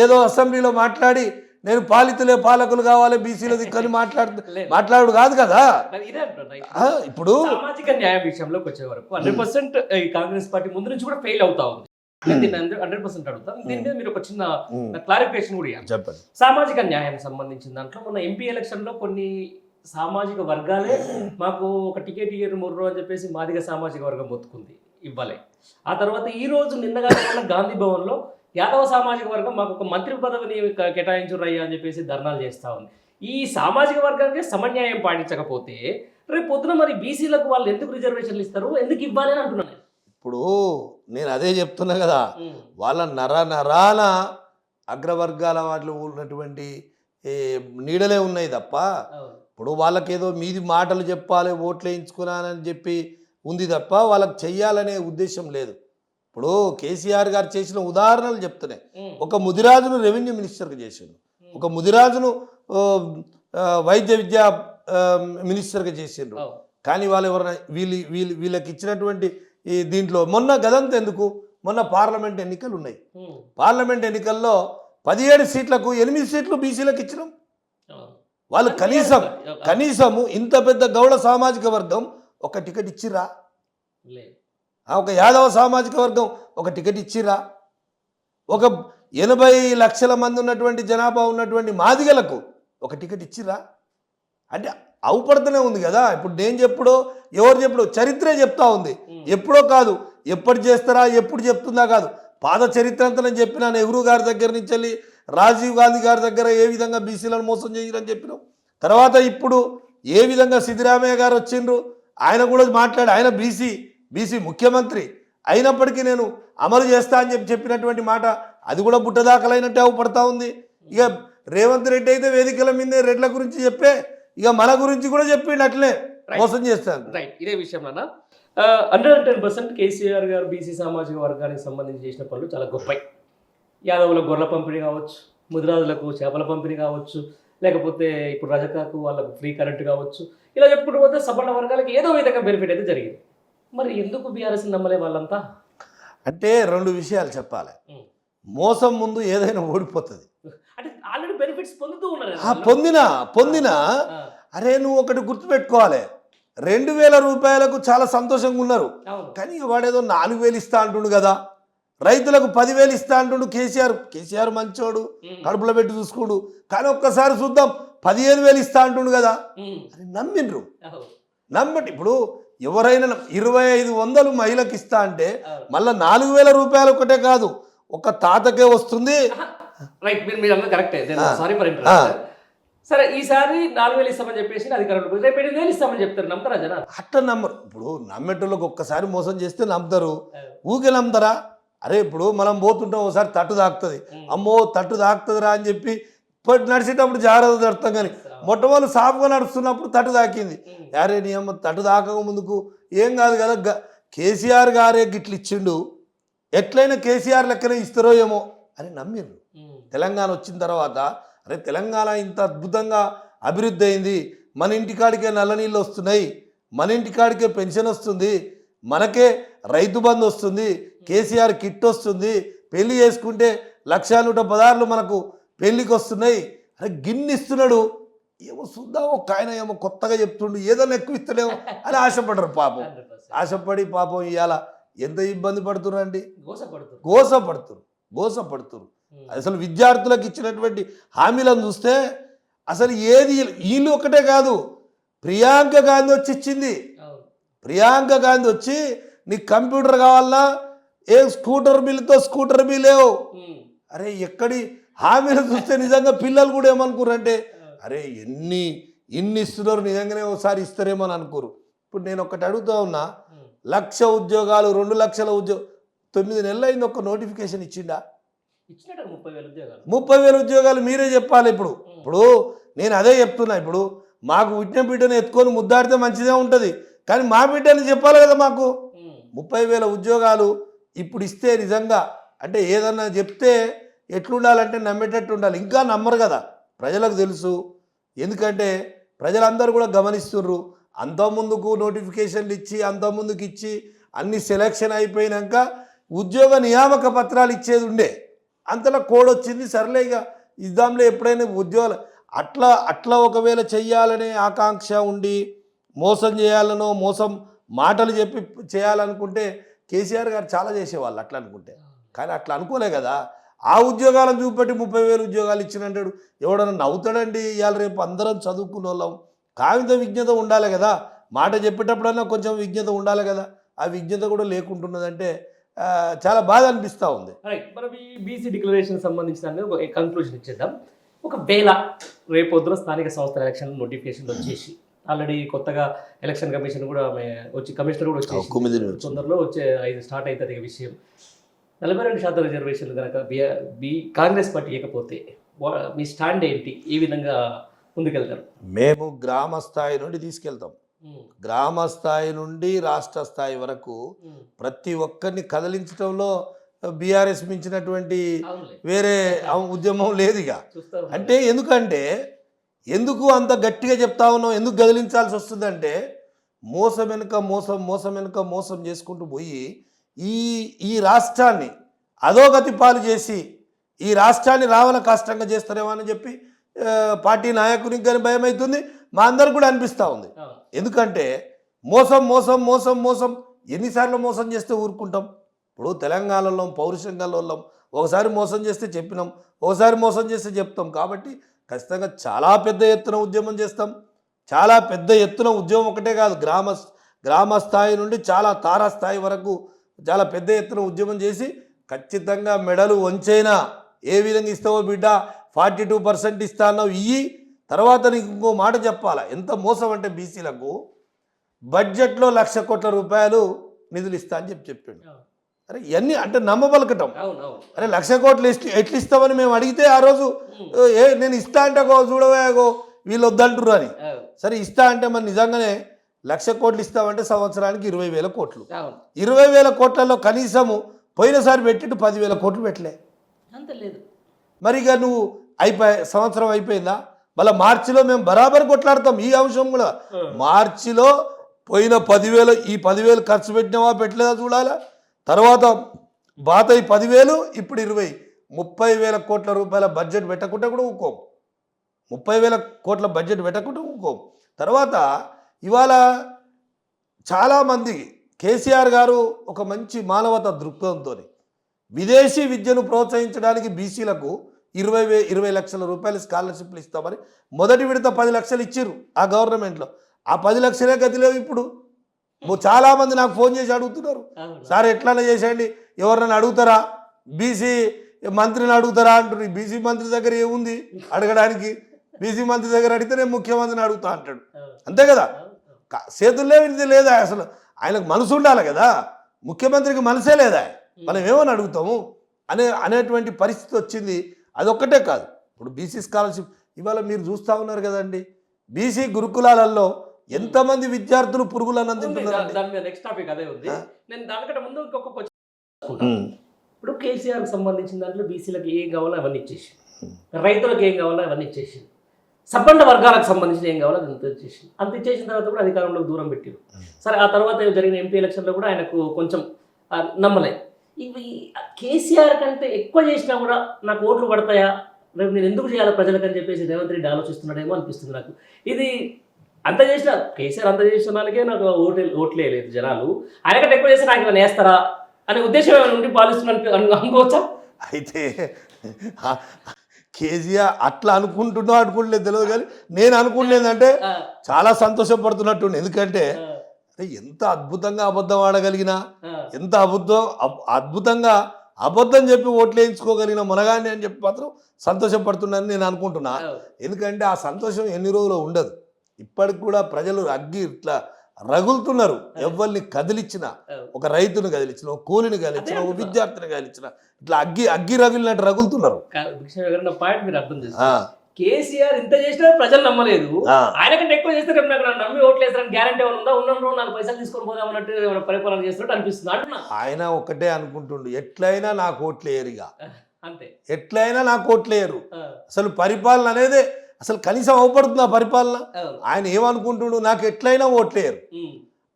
ఏదో అసెంబ్లీలో మాట్లాడి నేను పాలకులు కావాలి బీసీలు దిక్కని మాట్లాడు కాదు కదా. ఇప్పుడు సామాజిక న్యాయం విషయంలోకి వచ్చే వరకు 100% కాంగ్రెస్ పార్టీ ముందు నుంచి కూడా ఫెయిల్ అవుతా ఉంది. 100% అడుగుతాను. దీని మీద మీరు ఒక చిన్న క్లారిఫికేషన్ కూడా ఇవ్వాలి. చెప్పండి. సామాజిక న్యాయం సంబంధించిన దాంట్లో మొన్న ఎంపీ ఎలక్షన్ లో కొన్ని సామాజిక వర్గాలే మాకు ఒక టికెట్ ఇయ్యరు ముర్రు అని చెప్పేసి మాదిగ సామాజిక వర్గం మొత్తుకుంది, ఇవ్వలే. ఆ తర్వాత ఈ రోజు నిన్నగా గాంధీ భవన్ లో యాదవ సామాజిక వర్గం మాకు ఒక మంత్రి పదవిని కేటాయించురయ్యా అని చెప్పేసి ధర్నాలు చేస్తూ ఉంది. ఈ సామాజిక వర్గానికి సమన్యాయం పాటించకపోతే రేపు పొద్దున మరి బీసీలకు వాళ్ళు ఎందుకు రిజర్వేషన్లు ఇస్తారు, ఎందుకు ఇవ్వాలి అని అంటున్నాను నేను. ఇప్పుడు నేను అదే చెప్తున్నా కదా, ఉమ్, వాళ్ళ నరాన అగ్రవర్గాల వాళ్ళు ఉన్నటువంటి నీడలే ఉన్నాయి తప్ప అవును. ఇప్పుడు వాళ్ళకేదో మీది మాటలు చెప్పాలి, ఓట్లు వేయించుకున్నానని చెప్పి ఉంది తప్ప వాళ్ళకి చెయ్యాలనే ఉద్దేశం లేదు. ఇప్పుడు కేసీఆర్ గారు చేసిన ఉదాహరణలు చెప్తున్నాయి. ఒక ముదిరాజును రెవెన్యూ మినిస్టర్గా చేసిండు, ఒక ముదిరాజును వైద్య విద్యా మినిస్టర్గా చేసిండ్రు. కానీ వాళ్ళు ఎవరైనా వీళ్ళకి ఇచ్చినటువంటి ఈ దీంట్లో మొన్న గదంతా ఎందుకు, మొన్న పార్లమెంట్ ఎన్నికలు ఉన్నాయి. పార్లమెంట్ ఎన్నికల్లో 17 సీట్లకు 8 సీట్లు బీసీలకు ఇచ్చినాం. వాళ్ళు కనీసము ఇంత పెద్ద గౌడ సామాజిక వర్గం ఒక టికెట్ ఇచ్చిరా, ఒక యాదవ సామాజిక వర్గం ఒక టికెట్ ఇచ్చిరా, ఒక 80 లక్షల మంది ఉన్నటువంటి జనాభా ఉన్నటువంటి మాదిగలకు ఒక టికెట్ ఇచ్చిరా. అంటే అవుపడుతూనే ఉంది కదా. ఇప్పుడు నేను చెప్పుడో ఎవరు చెప్పుడు చరిత్రే చెప్తా ఉంది, ఎప్పుడో కాదు, ఎప్పుడు చేస్తారా ఎప్పుడు చెప్తుందా కాదు, పాత చరిత్ర అంతా నేను చెప్పినా. నెహ్రూ గారి దగ్గర నుంచి వెళ్ళి రాజీవ్ గాంధీ గారి దగ్గర ఏ విధంగా బీసీలను మోసం చేయరని చెప్పినాం. తర్వాత ఇప్పుడు ఏ విధంగా సిద్ధరామయ్య గారు వచ్చిండ్రు, ఆయన కూడా మాట్లాడి, ఆయన బీసీ ముఖ్యమంత్రి అయినప్పటికీ నేను అమలు చేస్తా అని చెప్పినటువంటి మాట అది కూడా బుట్టదాఖలైనట్టే అవుపడతా ఉంది. ఇక రేవంత్ రెడ్డి అయితే వేదికల మీదే రెడ్ల గురించి చెప్పే, ఇక మన గురించి కూడా చెప్పిండు అట్లే మోసం చేస్తాను. రైట్, ఇదే విషయంలో 110% కేసీఆర్ గారు బీసీ సామాజిక వర్గానికి సంబంధించి చేసిన పనులు చాలా గొప్పవి. యాదవులకు గొర్రెల పంపిణీ కావచ్చు, ముదిరాజులకు చేపల పంపిణీ కావచ్చు, లేకపోతే ఇప్పుడు రజకాకు వాళ్ళకు ఫ్రీ కరెంట్ కావచ్చు, ఇలా చెప్పుకుంటూ పోతే సబర్ణ వర్గాలకు ఏదో విధంగా బెనిఫిట్ అయితే జరిగింది. మరి ఎందుకు బీఆర్ఎస్ నమ్మలే వాళ్ళంతా? అంటే 2 విషయాలు చెప్పాలి. మోసం ముందు ఏదైనా ఓడిపోతుంది. అంటే ఆల్రెడీ బెనిఫిట్స్ పొందుతూ ఉన్నారు. పొందినా అరే నువ్వు ఒకటి గుర్తుపెట్టుకోవాలి, 2000 రూపాయలకు చాలా సంతోషంగా ఉన్నారు. కానీ వాడేదో 4000 ఇస్తా అంటుండు కదా, రైతులకు 10,000 ఇస్తా అంటుండు కేసీఆర్ మంచోడు, కడుపులో పెట్టి చూసుకోడు. కానీ ఒక్కసారి చూద్దాం 15,000 ఇస్తా అంటుండు కదా అని నమ్మిండ్రు. నమ్మటి ఇప్పుడు ఎవరైనా 2,500 మహిళకి ఇస్తా అంటే మళ్ళీ 4,000 రూపాయలు ఒకటే కాదు, ఒక తాతకే వస్తుంది. రైట్, మీరు అన్నది కరెక్టే. సారీ ఫర్ సరే, ఈసారి 4,000 ఇస్తామని చెప్పేసి అధికారంలో రేపు 8,000 ఇస్తామని చెప్తారు. నమ్ముతారా జనాలు? అట్లా నమ్మరు. ఇప్పుడు నమ్మేటోళ్ళకి ఒక్కసారి మోసం చేస్తే నమ్ముతారు, ఊకే నమ్ముతారా? అరే ఇప్పుడు మనం పోతుంటాం, ఒకసారి తట్టు తాకుతుంది, అమ్మో తట్టు తాకుతుందిరా అని చెప్పి నడిచేటప్పుడు జాగ్రత్త తడతాం. కానీ మొట్టమొదటి సాఫ్గా నడుస్తున్నప్పుడు తట్టు తాకింది, అరే నీ అమ్మ తట్టు తాకక ముందుకు ఏం కాదు కదా, కేసీఆర్ గారే గిట్లు ఇచ్చిండు, ఎట్లయినా కేసీఆర్ లెక్కనే ఇస్తారో ఏమో అని నమ్మిర్రు. తెలంగాణ వచ్చిన తర్వాత అరే తెలంగాణ ఇంత అద్భుతంగా అభివృద్ధి అయింది, మన ఇంటికాడికే నల్ల నీళ్ళు వస్తున్నాయి, మన ఇంటికాడికే పెన్షన్ వస్తుంది, మనకే రైతు బంధు వస్తుంది, కేసీఆర్ కిట్ వస్తుంది, పెళ్లి చేసుకుంటే 1,116 మనకు పెళ్లికి వస్తున్నాయి. అరే గిన్ని ఇస్తున్నాడు, ఏమో చూద్దాం ఒక ఆయన ఏమో కొత్తగా చెప్తుండు, ఏదైనా ఎక్కువ ఇస్తలేమో అని ఆశపడరు. పాపం ఆశపడి పాపం ఇవాళ ఎంత ఇబ్బంది పడుతున్నారండి, గోసపడుతురు. అసలు విద్యార్థులకు ఇచ్చినటువంటి హామీలను చూస్తే అసలు ఏది వీళ్ళు ఒకటే కాదు, ప్రియాంక గాంధీ వచ్చి ఇచ్చింది. ప్రియాంక గాంధీ వచ్చి నీకు కంప్యూటర్ కావాలన్నా ఏ స్కూటర్ బిల్లేవు. అరే ఎక్కడి హామీలు చూస్తే నిజంగా పిల్లలు కూడా ఏమనుకోరంటే అరే ఇన్ని ఇస్తున్నారు, నిజంగానే ఒకసారి ఇస్తారేమో అని అనుకోరు. ఇప్పుడు నేను ఒకటి అడుగుతా ఉన్నా, 1,00,000 ఉద్యోగాలు 2 లక్షల 9 నెలలు అయింది, ఒక్క నోటిఫికేషన్ ఇచ్చిండా? 30,000 ఉద్యోగాలు మీరే చెప్పాలి. ఇప్పుడు నేను అదే చెప్తున్నా, ఇప్పుడు మాకు పుట్టిన బిడ్డను ఎత్తుకొని ముద్దాడితే మంచిదే ఉంటుంది, కానీ మా బిడ్డని చెప్పాలి కదా. మాకు 30,000 ఉద్యోగాలు ఇప్పుడు ఇస్తే నిజంగా అంటే ఏదన్నా చెప్తే ఎట్లుండాలంటే నమ్మేటట్టు ఉండాలి. ఇంకా నమ్మరు కదా, ప్రజలకు తెలుసు. ఎందుకంటే ప్రజలందరూ కూడా గమనిస్తుర్రు. అంతకుముందుకు నోటిఫికేషన్లు ఇచ్చి అంతకుముందుకు ఇచ్చి అన్ని సెలక్షన్ అయిపోయినాక ఉద్యోగ నియామక పత్రాలు ఇచ్చేది ఉండే, అంతలో కోడ్ వచ్చింది, సర్లే ఇక ఇద్దాంలో ఎప్పుడైనా ఉద్యోగాలు అట్లా ఒకవేళ చెయ్యాలనే ఆకాంక్ష ఉండి మోసం చేయాలనో మోసం మాటలు చెప్పి చేయాలనుకుంటే కేసీఆర్ గారు చాలా చేసేవాళ్ళు అట్లా అనుకుంటే. కానీ అట్లా అనుకోలే కదా, ఆ ఉద్యోగాలను చూపెట్టి 30,000 ఉద్యోగాలు ఇచ్చినంటాడు. ఎవడన్నా నవ్వుతాడండి? ఇవాళ రేపు అందరం చదువుకున్న వాళ్ళం, కావింత విజ్ఞత ఉండాలి కదా, మాట చెప్పేటప్పుడన్నా కొంచెం విజ్ఞత ఉండాలి కదా. ఆ విజ్ఞత కూడా లేకుంటున్నదంటే చాలా బాధ అనిపిస్తూ ఉంది. రైట్, మనం ఈ బీసీ డిక్లరేషన్ సంబంధించిన కంక్లూజన్ ఇచ్చేద్దాం. ఒకవేళ రేపొద్దున స్థానిక సంస్థల ఎలక్షన్ నోటిఫికేషన్ వచ్చేసి ఆల్రెడీ కొత్తగా ఎలక్షన్ కమిషన్ కూడా కమిషనర్ కూడా వచ్చేసి తొందరలో వచ్చే 5 స్టార్ట్ అవుతుంది ఈ విషయం. 42% రిజర్వేషన్లు కనుక కాంగ్రెస్ పార్టీ ఇవ్వకపోతే మీ స్టాండ్ ఏంటి? ఏ విధంగా ముందుకెళ్తారు? మేము గ్రామ స్థాయి నుండి తీసుకెళ్తాం. గ్రామ స్థాయి నుండి రాష్ట్ర స్థాయి వరకు ప్రతి ఒక్కరిని కదిలించడంలో బీఆర్ఎస్ మించినటువంటి వేరే ఉద్యమం లేదు ఇక. అంటే ఎందుకు అంత గట్టిగా చెప్తా ఉన్నాం, ఎందుకు కదిలించాల్సి వస్తుందంటే మోసం వెనుక మోసం చేసుకుంటూ పోయి ఈ రాష్ట్రాన్ని అధోగతి పాలు చేసి ఈ రాష్ట్రాన్ని రావణ కష్టంగా చేస్తారేమో అని చెప్పి పార్టీ నాయకునికి కానీ భయం అవుతుంది, మా అందరికి కూడా అనిపిస్తూ ఉంది. ఎందుకంటే మోసం ఎన్నిసార్లు మోసం చేస్తే ఊరుకుంటాం? ఇప్పుడు తెలంగాణలో పౌరుషంగా వాళ్ళం, ఒకసారి మోసం చేస్తే చెప్పినాం, ఒకసారి మోసం చేస్తే చెప్తాం. కాబట్టి ఖచ్చితంగా చాలా పెద్ద ఎత్తున ఉద్యమం చేస్తాం. చాలా పెద్ద ఎత్తున ఉద్యమం ఒకటే కాదు, గ్రామ స్థాయి నుండి చాలా తారాస్థాయి వరకు చాలా పెద్ద ఎత్తున ఉద్యమం చేసి ఖచ్చితంగా మెడలు వంచైనా ఏ విధంగా ఇస్తావో బిడ్డ 42% ఇస్తా అన్నావు ఇయ్యి. తర్వాత నీకు ఇంకో మాట చెప్పాలా, ఎంత మోసం అంటే బీసీలకు బడ్జెట్లో 1,00,000 కోట్ల రూపాయలు నిధులు ఇస్తా అని చెప్పాడు. అరే ఇవన్నీ అంటే నమ్మబలకటం. అరే 1,00,000 కోట్లు ఎట్లా ఇస్తామని మేము అడిగితే ఆ రోజు నేను ఇస్తా అంటే చూడవేగో వీళ్ళు వద్దంటారు అని. సరే ఇస్తా అంటే మరి నిజంగానే 1,00,000 కోట్లు ఇస్తామంటే సంవత్సరానికి 20,000 కోట్లు. 20,000 కోట్లలో కనీసము పోయినసారి పెట్టిట్టు 10,000 కోట్లు పెట్టలే. అంత లేదు. మరి ఇక నువ్వు సంవత్సరం అయిపోయిందా? మళ్ళీ మార్చిలో మేము బరాబర్ కొట్లాడతాం ఈ అంశం కూడా. మార్చిలో పోయిన 10,000 ఈ 10,000 ఖర్చు పెట్టినావా పెట్టలేదా చూడాలా. తర్వాత బాత ఈ 10,000 ఇప్పుడు 20, 30,000 కోట్ల రూపాయల బడ్జెట్ పెట్టకుండా కూడా ఊకోం. 30,000 కోట్ల బడ్జెట్ పెట్టకుండా ఊకోం. తర్వాత ఇవాళ చాలామంది కేసీఆర్ గారు ఒక మంచి మానవతా దృక్పథంతో విదేశీ విద్యను ప్రోత్సహించడానికి బీసీలకు 20 లక్షల రూపాయలు స్కాలర్షిప్లు ఇస్తామని మొదటి విడత 10 లక్షలు ఇచ్చిర్రు ఆ గవర్నమెంట్లో. ఆ 10 లక్షలే గతి లేవు ఇప్పుడు. చాలామంది నాకు ఫోన్ చేసి అడుగుతున్నారు, సార్ ఎట్లన్నా చేసేయండి, ఎవరినైనా అడుగుతారా, బీసీ మంత్రిని అడుగుతారా అంటున్నారు. బీసీ మంత్రి దగ్గర ఏముంది అడగడానికి? బీసీ మంత్రి దగ్గర అడిగితే నేను ముఖ్యమంత్రిని అడుగుతా అంటాడు, అంతే కదా. చేతుల్లో ఇది లేదా? అసలు ఆయనకు మనసు ఉండాలి కదా, ముఖ్యమంత్రికి మనసే లేదా, మనం ఏమని అడుగుతాము అనేటువంటి పరిస్థితి వచ్చింది. అదొక్కటే కాదు, ఇప్పుడు బీసీ స్కాలర్షిప్ ఇవాళ మీరు చూస్తూ ఉన్నారు కదండి, బీసీ గురుకులాలలో ఎంతమంది విద్యార్థులు పురుగులను అందింటున్నారు. నెక్స్ట్ టాపిక్ అదే ఉంది. నేను దానికంటే ముందు ఇంకొక క్వశ్చన్, ఇప్పుడు కేసీఆర్కి సంబంధించిన దాంట్లో బీసీలకు ఏం కావాలో అవన్నీ ఇచ్చేసి, రైతులకు ఏం కావాలో అవన్నీ ఇచ్చేసి, సబ్బండ వర్గాలకు సంబంధించిన ఏం కావాలో అంత ఇచ్చేసి, అంత ఇచ్చేసిన తర్వాత కూడా అధికారంలోకి దూరం పెట్టారు. సరే ఆ తర్వాత జరిగిన ఎంపీ ఎలక్షన్లో కూడా ఆయనకు కొంచెం నమ్మలే. ఇవి కేసీఆర్ కంటే ఎక్కువ చేసినా కూడా నాకు ఓట్లు పడతాయా, రేపు నేను ఎందుకు చేయాలి ప్రజలకని చెప్పేసి రేవంత్ రెడ్డి ఆలోచిస్తున్నాడేమో అనిపిస్తుంది నాకు. ఇది అంత చేసిన కేసీఆర్ అంత చేసిన వాళ్ళకే నాకు ఓట్లే లేదు జనాలు, ఆయన కంటే ఎక్కువ చేస్తే నాకు ఏమైనా వేస్తారా అనే ఉద్దేశం ఏమైనా ఉండి పాలిస్తున్నట్టు అనుకోవచ్చా? అయితే కేసీఆర్ అట్లా అనుకుంటులేదు తెలియదు, కానీ నేను అనుకుంటులేదంటే చాలా సంతోషపడుతున్నట్టు. ఎందుకంటే ఎంత అద్భుతంగా అబద్ధం ఆడగలిగినా, ఎంత అద్భుతంగా అబద్ధం చెప్పి ఓట్లు వేయించుకోగలిగిన మునగాన్ని అని చెప్పి మాత్రం సంతోషపడుతున్నానని నేను అనుకుంటున్నా. ఎందుకంటే ఆ సంతోషం ఎన్ని రోజులు ఉండదు. ఇప్పటికి కూడా ప్రజలు ఇట్లా రగులుతున్నారు. ఎవరిని కదిలిచ్చినా, ఒక రైతును కదిలించిన, ఒక కూలిని కదిలించిన, ఒక విద్యార్థిని కదిలించిన, ఇట్లా అగ్గి రగిలినట్టు రగులుతున్నారు. పాయింట్ మీరు అర్థం చేసుకోవాలి. కేసీఆర్ ఇంత చేసినా ప్రజలు నమ్మలేదు, ఆయన కంటే ఎక్కువ చేస్తే రేపు నాకు నమ్మి ఓట్లు వేస్తారని గ్యారంటీ ఏమైనా ఉందా? ఉన్న నాకు పైసలు తీసుకొని పోదాం అన్నట్టు పరిపాలన చేస్తున్నట్టు అనిపిస్తుంది అంటున్నా. ఆయన ఒకటే అనుకుంటుండు, ఎట్లయినా నాకు ఓట్లు వేయరుగా, అంతే, ఎట్లయినా నాకు ఓట్లు వేయరు. అసలు పరిపాలన అనేది అసలు కనీసం అవపడుతుంది ఆ పరిపాలన. ఆయన ఏమనుకుంటుండు, నాకు ఎట్లయినా ఓట్లు వేయరు,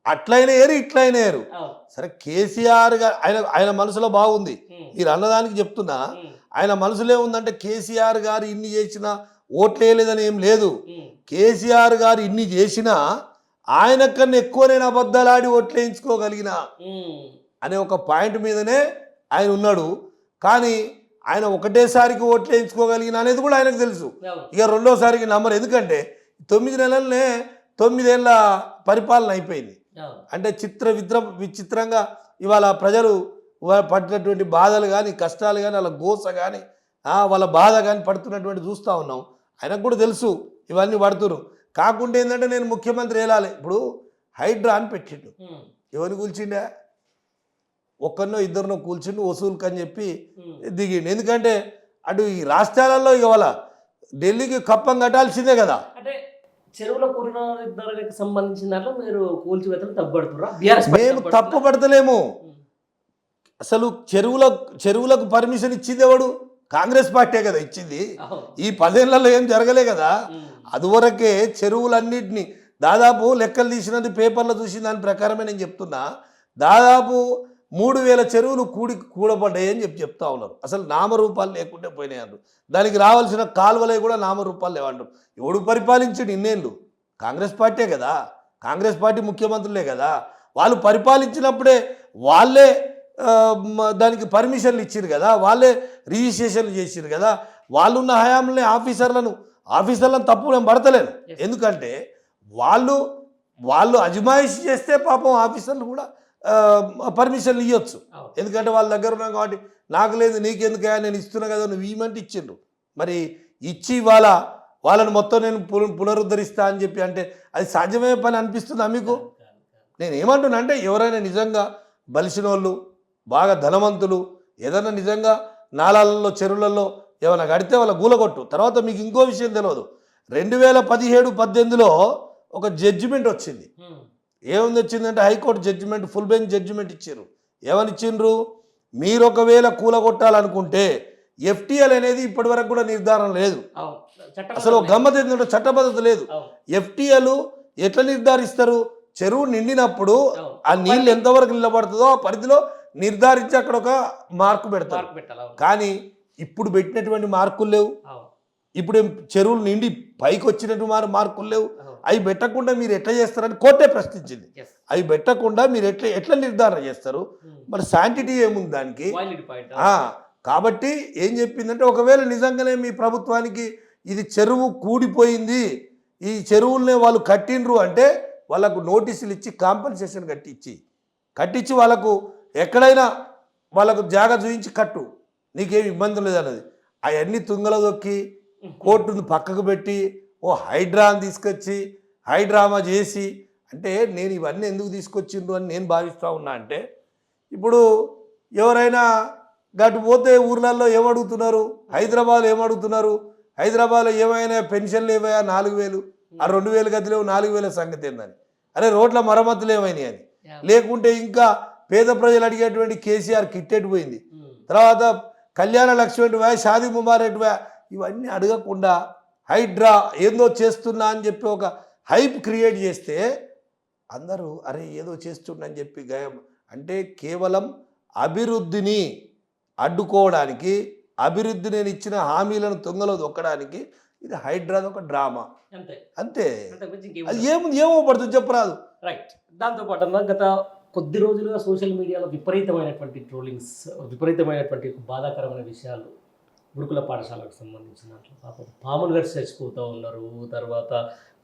అట్లయినా వేరు, ఇట్లయినా వేరు. సరే కేసీఆర్ గారు ఆయన మనసులో బాగుంది, మీరు అన్నదానికి చెప్తున్నా. ఆయన మనసులో ఏముందంటే కేసీఆర్ గారు ఇన్ని చేసినా ఓట్లు వేయలేదని ఏం లేదు. కేసీఆర్ గారు ఇన్ని చేసినా ఆయన కన్నా ఎక్కువ నేను అబద్ధాలాడి ఓట్లు వేయించుకోగలిగిన అనే ఒక పాయింట్ మీదనే ఆయన ఉన్నాడు. కానీ ఆయన ఒకటేసారికి ఓట్లు వేయించుకోగలిగిన అనేది కూడా ఆయనకు తెలుసు. ఇక రెండోసారికి నమ్మరు. ఎందుకంటే 9 నెలలనే 9 ఏళ్ళ పరిపాలన అయిపోయింది. అంటే విచిత్రంగా ఇవాళ ప్రజలు పడినటువంటి బాధలు కానీ, కష్టాలు కానీ, వాళ్ళ గోస కానీ వాళ్ళ బాధ కానీ పడుతున్నటువంటి చూస్తూ ఉన్నాం. ఆయనకు కూడా తెలుసు ఇవన్నీ పడుతున్నారు. కాకుండా ఏంటంటే నేను ముఖ్యమంత్రి వెళ్ళాలి. ఇప్పుడు హైడ్రా అని పెట్టిండు, ఎవరిని కూల్చిండా? ఒక్కరినో ఇద్దరినో కూల్చిండు వసూలుకు అని చెప్పి దిగిండు. ఎందుకంటే అటు ఈ రాష్ట్రాలలో ఇక వాళ్ళ ఢిల్లీకి కప్పం కట్టాల్సిందే కదా. అంటే చెరువుల పునరుద్ధరణకు సంబంధించిన దాంట్లో మీరు కూల్చివేతలు తప్పుపడుతురా? మేము తప్పు పడతలేము. అసలు చెరువులకు పర్మిషన్ ఇచ్చింది ఎవడు? కాంగ్రెస్ పార్టీ కదా ఇచ్చింది. ఈ 10 ఏళ్లలో ఏం జరగలే కదా. అదివరకే చెరువులన్నింటినీ దాదాపు లెక్కలు తీసినది పేపర్లో చూసిన దాని ప్రకారమే నేను చెప్తున్నా. దాదాపు 3000 చెరువులు కూడబడ్డాయి అని చెప్తా ఉన్నారు. అసలు నామరూపాలు లేకుంటే పోయినాయి అంటారు. దానికి రావాల్సిన కాలువలే కూడా నామరూపాలు లేవంటారు. ఎవడు పరిపాలించడు ఇన్నేళ్ళు? కాంగ్రెస్ పార్టీ కదా, కాంగ్రెస్ పార్టీ ముఖ్యమంత్రులే కదా. వాళ్ళు పరిపాలించినప్పుడే వాళ్ళే దానికి పర్మిషన్లు ఇచ్చారు కదా, వాళ్ళే రిజిస్ట్రేషన్లు చేసారు కదా. వాళ్ళున్న హయాంలోనే ఆఫీసర్లను తప్పు నేను పడతలేను. ఎందుకంటే వాళ్ళు అజమాయిషి చేస్తే పాపం ఆఫీసర్లు కూడా పర్మిషన్లు ఇవ్వచ్చు. ఎందుకంటే వాళ్ళ దగ్గర ఉన్నాం కాబట్టి నాకు లేదు నీకెందుకు నేను ఇస్తున్నా కదా నువ్వు ఇవ్వమంటే ఇచ్చిండ్రు. మరి ఇచ్చి వాళ్ళని మొత్తం నేను పునరుద్ధరిస్తా అని చెప్పి అంటే అది సాధ్యమయ్యే పని అనిపిస్తుందా మీకు? నేను ఏమంటున్నా అంటే ఎవరైనా నిజంగా బలిసినోళ్ళు బాగా ధనవంతులు ఏదైనా నిజంగా నాలాలలో చెరువులలో ఏమైనా కడితే వాళ్ళ గూలగొట్టు. తర్వాత మీకు ఇంకో విషయం తెలియదు, 2017-18లో ఒక జడ్జిమెంట్ వచ్చింది. ఏముంది వచ్చిందంటే high court judgement, full bench judgement ఇచ్చారు. ఏమని ఇచ్చిండ్రు? మీరు ఒకవేళ కూలగొట్టాలనుకుంటే FTL అనేది ఇప్పటి వరకు కూడా నిర్ధారణ లేదు. అసలు గమ్మత్ ఏంటంటే చట్టబద్ధత లేదు. FTL ఎట్లా నిర్ధారిస్తారు? చెరువు నిండినప్పుడు ఆ నీళ్ళు ఎంతవరకు నిలబడుతుందో ఆ పరిధిలో నిర్ధారించి అక్కడ ఒక మార్కు పెడతారు. కానీ ఇప్పుడు పెట్టినటువంటి మార్కులు లేవు. ఇప్పుడు చెరువులు నిండి పైకి వచ్చినటువంటి మార్కులు లేవు. అవి పెట్టకుండా మీరు ఎట్లా చేస్తారని కోర్టే ప్రశ్నించింది. అవి పెట్టకుండా మీరు ఎట్లా నిర్ధారణ చేస్తారు? మరి శాంటిటీ ఏముంది దానికి? కాబట్టి ఏం చెప్పిందంటే ఒకవేళ నిజంగానే మీ ప్రభుత్వానికి ఇది చెరువు కూడిపోయింది, ఈ చెరువుల్నే వాళ్ళు కట్టిండ్రు అంటే వాళ్ళకు నోటీసులు ఇచ్చి కాంపెన్సేషన్ కట్టించి వాళ్ళకు ఎక్కడైనా వాళ్ళకు జాగా చూపించి కట్టు, నీకేమి ఇబ్బంది లేదన్నది. అవన్నీ తుంగలో దొక్కి కోర్టును పక్కకు పెట్టి హైడ్రాని తీసుకొచ్చి హైడ్రామా చేసి అంటే నేను ఇవన్నీ ఎందుకు తీసుకొచ్చిండ్రు అని నేను భావిస్తూ ఉన్నా. అంటే ఇప్పుడు ఎవరైనా గటు పోతే ఊర్లలో ఏమడుగుతున్నారు? హైదరాబాద్ ఏమడుగుతున్నారు? హైదరాబాద్లో ఏమైనా పెన్షన్లు ఏమయ్యా 4000, ఆ 2000 గది లేవు 4000 సంగతి ఏందని. అరే రోడ్ల మరమ్మతులు ఏమైనాయి అని. లేకుంటే ఇంకా పేద ప్రజలు అడిగేటువంటి కేసీఆర్ కిట్టెట్ పోయింది. తర్వాత కళ్యాణ లక్ష్మి షాదీ ముబారక్ ఇవన్నీ అడగకుండా హైడ్రా ఏందో చేస్తున్నా అని చెప్పి ఒక హైప్ క్రియేట్ చేస్తే అందరూ అరే ఏదో చేస్తున్నా అని చెప్పి గాయం. అంటే కేవలం అభివృద్ధిని అడ్డుకోవడానికి, అభివృద్ధి నేను ఇచ్చిన హామీలను తుంగలో దొక్కడానికి ఇది హైడ్రాది ఒక డ్రామా అంతే. అది ఏమో పడుతుంది చెప్పరాదు. రైట్. దాంతోపాటు గత కొద్ది రోజులుగా సోషల్ మీడియాలో విపరీతమైనటువంటి ట్రోలింగ్స్, విపరీతమైనటువంటి బాధాకరమైన విషయాలు గురుకుల పాఠశాలకు సంబంధించిన దాంట్లో పాపం పాములు గడిచి చచ్చిపోతూ ఉన్నారు. తర్వాత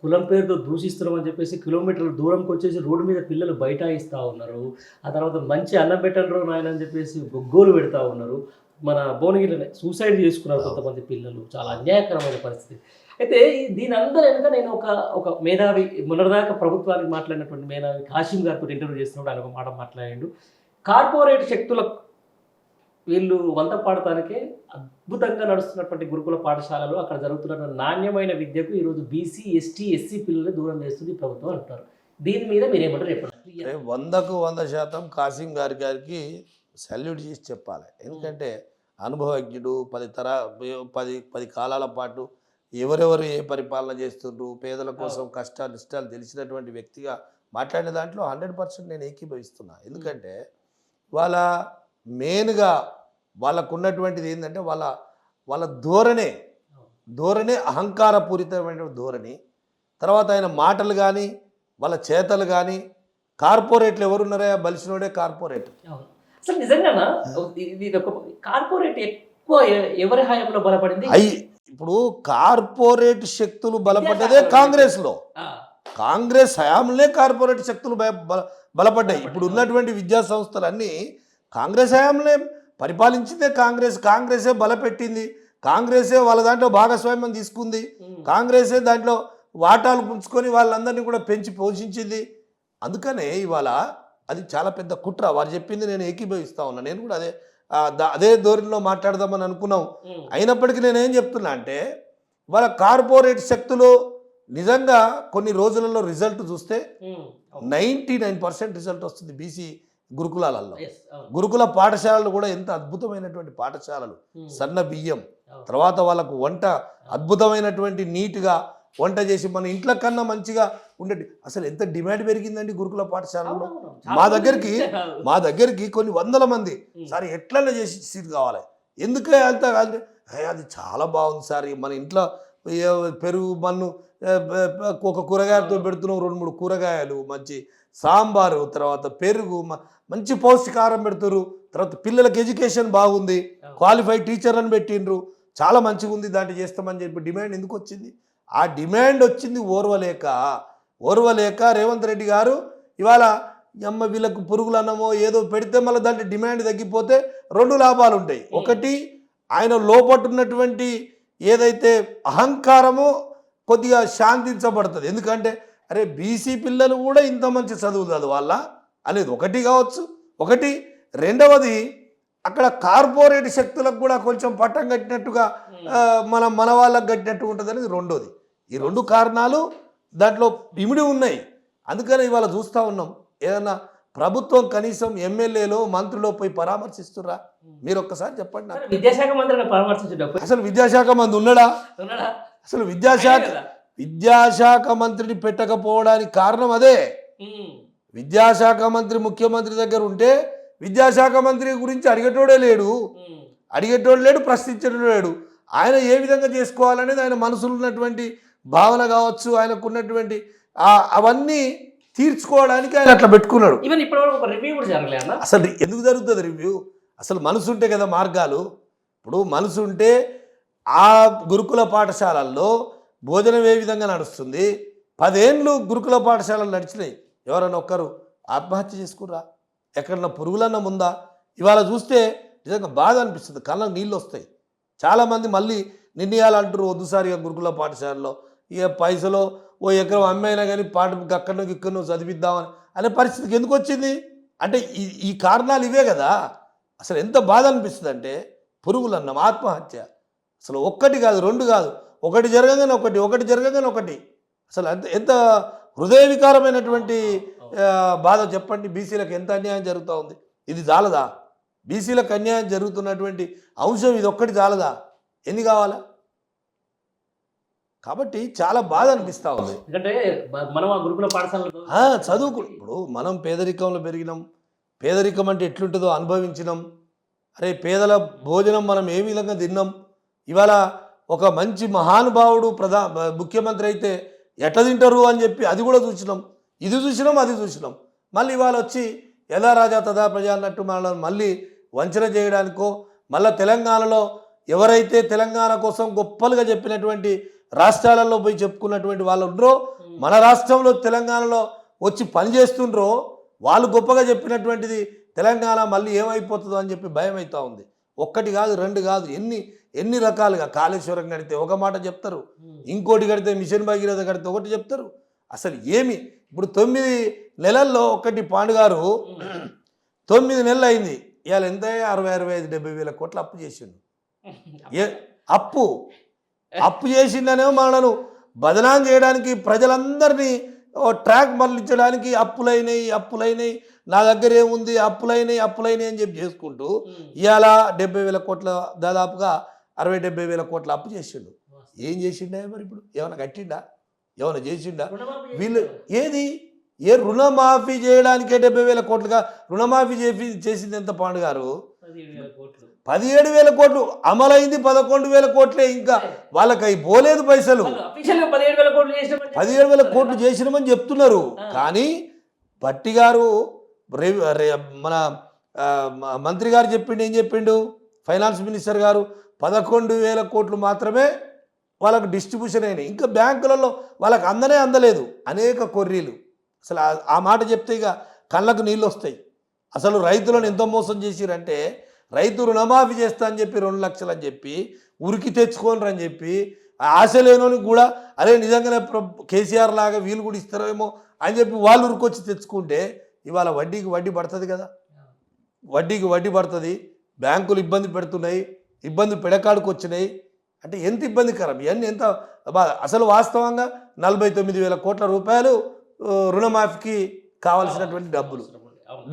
కులం పేరుతో దూషిస్తున్నామని చెప్పేసి కిలోమీటర్ల దూరంకి వచ్చేసి రోడ్డు మీద పిల్లలు బైఠాయిస్తూ ఉన్నారు. ఆ తర్వాత మంచి అన్నం పెట్టండ్రు నాయన అని చెప్పేసి గొగ్గోలు పెడతా ఉన్నారు. మన భువనగిరిలోనే సూసైడ్ చేసుకున్నారు కొంతమంది పిల్లలు. చాలా అన్యాయకరమైన పరిస్థితి. అయితే దీని అందరూ వెనుక నేను ఒక మేధావి, మొన్నటిదాకా ప్రభుత్వానికి మాట్లాడినటువంటి మేధావి కాశీం గారితో ఇంటర్వ్యూ చేస్తున్నప్పుడు ఆయన ఒక మాట మాట్లాడాడు. కార్పొరేట్ శక్తులకు వీళ్ళు వంత పాడటానికే అద్భుతంగా నడుస్తున్నటువంటి గురుకుల పాఠశాలలు, అక్కడ జరుగుతున్న నాణ్యమైన విద్యకు ఈరోజు BC, ST, SC పిల్లలు దూరం చేస్తుంది ప్రభుత్వం అంటారు. దీని మీద మీరేమంటారు చెప్పండి. 100% కాశీం గారికి సల్యూట్ చేసి చెప్పాలి. ఎందుకంటే అనుభవజ్ఞుడు, 10 కాలాల పాటు ఎవరెవరు ఏ పరిపాలన చేస్తుండ్రు, పేదల కోసం కష్టాలు ఇష్టాలు తెలిసినటువంటి వ్యక్తిగా మాట్లాడిన దాంట్లో 100% నేను ఏకీభవిస్తున్నా. ఎందుకంటే వాళ్ళ మెయిన్గా వాళ్ళకు ఉన్నటువంటిది ఏంటంటే వాళ్ళ ధోరణే అహంకారపూరితమైన ధోరణి. తర్వాత ఆయన మాటలు కానీ వాళ్ళ చేతలు కానీ కార్పొరేట్లు ఎవరున్నారా? బలిసినోడే కార్పొరేట్. అసలు నిజంగా కార్పొరేట్ ఎక్కువ ఎవరి హయాంలో బలపడింది? ఇప్పుడు కార్పొరేట్ శక్తులు బలపడ్డదే కాంగ్రెస్లో. కాంగ్రెస్ హయాంలోనే కార్పొరేట్ శక్తులు బలపడ్డాయి. ఇప్పుడు ఉన్నటువంటి విద్యా సంస్థలన్నీ కాంగ్రెస్ హయాంలో పరిపాలించిందే కాంగ్రెసే బలపెట్టింది. కాంగ్రెసే వాళ్ళ దాంట్లో భాగస్వామ్యం తీసుకుంది, కాంగ్రెసే దాంట్లో వాటాలు పుంజుకొని వాళ్ళందరినీ కూడా పెంచి పోషించింది. అందుకనే ఇవాళ అది చాలా పెద్ద కుట్ర. వారు చెప్పింది నేను ఏకీభవిస్తా ఉన్నా. నేను కూడా అదే ధోరణిలో మాట్లాడదామని అనుకున్నాం. అయినప్పటికీ నేనేం చెప్తున్నా అంటే వాళ్ళ కార్పొరేట్ శక్తులు నిజంగా కొన్ని రోజులలో రిజల్ట్ చూస్తే 99% రిజల్ట్ వస్తుంది బీసీ గురుకులాలలో. గురుకుల పాఠశాలలు కూడా ఎంత అద్భుతమైనటువంటి పాఠశాలలు, సన్న బియ్యం, తర్వాత వాళ్ళకు వంట అద్భుతమైనటువంటి నీట్గా వంట చేసి మన ఇంట్లో కన్నా మంచిగా ఉండేది. అసలు ఎంత డిమాండ్ పెరిగిందండి గురుకుల పాఠశాలలో. మా దగ్గరికి కొన్ని వందల మంది సార్ ఎట్లన్నా చేసి సీట్ కావాలి, ఎందుకే అంత కాదు, అది చాలా బాగుంది సార్, మన ఇంట్లో పెరుగు మన్ను ఒక కూరగాయలతో పెడుతున్నాం, 2-3 కూరగాయలు, మంచి సాంబారు, తర్వాత పెరుగు, మంచి పౌష్టికాహారం పెడుతున్నారు, తర్వాత పిల్లలకి ఎడ్యుకేషన్ బాగుంది, క్వాలిఫైడ్ టీచర్లను పెట్టిండ్రు, చాలా మంచిగా ఉంది, దాంట్లో చేస్తామని చెప్పి డిమాండ్ ఎందుకు వచ్చింది? ఆ డిమాండ్ వచ్చింది ఓర్వలేక రేవంత్ రెడ్డి గారు ఇవాళ వీళ్ళకు పురుగులు అన్నమో ఏదో పెడితే మళ్ళీ దాంట్లో డిమాండ్ తగ్గిపోతే 2 లాభాలు ఉంటాయి. ఒకటి, ఆయన లోపట్టున్నటువంటి ఏదైతే అహంకారమో కొద్దిగా శాంతించబడుతుంది. ఎందుకంటే అరే బీసీ పిల్లలు కూడా ఇంత మంచి చదువు చదవాలా అనేది ఒకటి కావచ్చు. ఒకటి, రెండవది అక్కడ కార్పొరేట్ శక్తులకు కూడా కొంచెం పట్టం కట్టినట్టుగా మన వాళ్ళకు కట్టినట్టు ఉంటుంది అనేది రెండోది. ఈ 2 కారణాలు దాంట్లో ఇమిడి ఉన్నాయి. అందుకని ఇవాళ చూస్తూ ఉన్నాం, ఏదన్నా ప్రభుత్వం కనీసం ఎమ్మెల్యేలో మంత్రులు పోయి పరామర్శిస్తురా? మీరు ఒక్కసారి చెప్పండి. విద్యాశాఖ మంత్రిని పరామర్శించడం, అసలు విద్యాశాఖ మంత్రి ఉన్నాడా? అసలు విద్యాశాఖ మంత్రిని పెట్టకపోవడానికి కారణం అదే. విద్యాశాఖ మంత్రి ముఖ్యమంత్రి దగ్గర ఉంటే విద్యాశాఖ మంత్రి గురించి అడిగేటోడు లేడు, ప్రశ్నించడం లేడు. ఆయన ఏ విధంగా చేసుకోవాలనేది ఆయన మనసులో ఉన్నటువంటి భావన కావచ్చు, ఆయనకు ఉన్నటువంటి అవన్నీ తీర్చుకోవడానికి ఆయన అట్లా పెట్టుకున్నాడు. అసలు ఎందుకు జరుగుతుంది రివ్యూ? అసలు మనసు ఉంటే కదా మార్గాలు. ఇప్పుడు మనసు ఉంటే ఆ గురుకుల పాఠశాలల్లో భోజనం ఏ విధంగా నడుస్తుంది? 10 ఏళ్ళు గురుకుల పాఠశాలలు నడిచినాయి, ఎవరైనా ఒక్కరు ఆత్మహత్య చేసుకుర్రా? ఎక్కడన్నా పురుగులన్న ఉందా? ఇవాళ చూస్తే నిజంగా బాధ అనిపిస్తుంది, కళ్ళకు నీళ్ళు వస్తాయి. చాలామంది మళ్ళీ నిర్ణయాలంటారు, వద్దుసారిగా గురుకుల పాఠశాలలో ఇక పైసలో ఓ ఎకరం అమ్మైనా కానీ అక్కడనో ఇక్కడనో చదివిద్దామని అనే పరిస్థితికి ఎందుకు వచ్చింది అంటే ఈ కారణాలు ఇవే కదా. అసలు ఎంత బాధ అనిపిస్తుంది అంటే పురుగులన్నం, ఆత్మహత్య, అసలు 1 కాదు 2 కాదు, ఒకటి జరగగానే ఒకటి. అసలు ఎంత హృదయ వికారమైనటువంటి బాధ చెప్పండి. బీసీలకు ఎంత అన్యాయం జరుగుతూ ఉంది. ఇది చాలదా? బీసీలకు అన్యాయం జరుగుతున్నటువంటి అంశం ఇది ఒక్కటి చాలదా? ఎన్ని కావాలా? కాబట్టి చాలా బాధ అనిపిస్తూ ఉంది. ఎందుకంటే మనం ఆ గురుకుల పాఠశాలలో ఇప్పుడు మనం పేదరికంలో పెరిగినాం, పేదరికం అంటే ఎట్లుంటుందో అనుభవించినాం. అరే పేదల భోజనం మనం ఏ విధంగా తిన్నాం. ఇవాళ ఒక మంచి మహానుభావుడు ముఖ్యమంత్రి అయితే ఎట్లా తింటారు అని చెప్పి అది కూడా చూసినాం, ఇది చూసినాం, అది చూసినాం. మళ్ళీ ఇవాళ వచ్చి యథా రాజా తదా ప్రజా అన్నట్టు మనల్ని మళ్ళీ వంచన చేయడానికో, మళ్ళీ తెలంగాణలో ఎవరైతే తెలంగాణ కోసం గొప్పలుగా చెప్పినటువంటి రాష్ట్రాలలో పోయి చెప్పుకున్నటువంటి వాళ్ళు ఉండరో, మన రాష్ట్రంలో తెలంగాణలో వచ్చి పనిచేస్తుండ్రో వాళ్ళు గొప్పగా చెప్పినటువంటిది తెలంగాణ మళ్ళీ ఏమైపోతుందో అని చెప్పి భయం అవుతూ ఉంది. 1 కాదు 2 కాదు, ఎన్ని రకాలుగా కాళేశ్వరం కడితే ఒక మాట చెప్తారు, ఇంకోటి కడితే మిషన్ భగీరథ కడితే ఒకటి చెప్తారు. అసలు ఏమి ఇప్పుడు 9 నెలల్లో ఒకటి పాండుగారు 9 నెలలు అయింది, ఇవాళ ఎంత 60-65-70 వేల కోట్ల అప్పు చేసిండు. అప్పు చేసిందనేమో మనను బదనాం చేయడానికి, ప్రజలందరినీ ట్రాక్ మరలించడానికి అప్పులైనాయి నా దగ్గర ఏముంది, అప్పులైనాయి అని చెప్పి చేసుకుంటూ ఇవాళ 70 వేల కోట్ల దాదాపుగా 60-70 వేల కోట్ల అప్పు చేసిండు. ఏం చేసిండా మరి? ఇప్పుడు ఏమైనా కట్టిండా? ఏమైనా చేసిండా? వీళ్ళు ఏ రుణమాఫీ చేయడానికే 70 వేల కోట్లుగా రుణమాఫీ చేసింది ఎంత పాండుగారు? 17 వేల కోట్లు అమలైంది, 11 వేల కోట్లే. ఇంకా వాళ్ళకి అవి పోలేదు పైసలు. 17 వేల కోట్లు చేసినామని చెప్తున్నారు. కానీ భట్టి గారు మన మంత్రి గారు ఏం చెప్పిండు, ఫైనాన్స్ మినిస్టర్ గారు 11 వేల కోట్లు మాత్రమే వాళ్ళకు డిస్ట్రిబ్యూషన్ అయినాయి. ఇంకా బ్యాంకులలో వాళ్ళకి అందలేదు. అనేక కొర్రీలు. అసలు ఆ మాట చెప్తే ఇక కళ్ళకు నీళ్ళు వస్తాయి. అసలు రైతులను ఎంత మోసం చేసిరంటే రైతు రుణమాఫీ చేస్తా అని చెప్పి 2 లక్షలు అని చెప్పి ఉరికి తెచ్చుకోనరు అని చెప్పి ఆశ లేనోనికి కూడా అరే నిజంగానే కేసీఆర్ లాగా వీళ్ళు కూడా ఇస్తారేమో అని చెప్పి వాళ్ళు ఉరికొచ్చి తెచ్చుకుంటే ఇవాళ వడ్డీకి వడ్డీ పడుతుంది కదా, వడ్డీకి వడ్డీ పడుతుంది. బ్యాంకులు ఇబ్బంది పెడుతున్నాయి, ఇబ్బంది పెడకాడుకు వచ్చినాయి. అంటే ఎంత ఇబ్బందికరం ఇవన్నీ, ఎంత అసలు వాస్తవంగా 49,000 కోట్ల రూపాయలు రుణమాఫీకి కావాల్సినటువంటి డబ్బులు,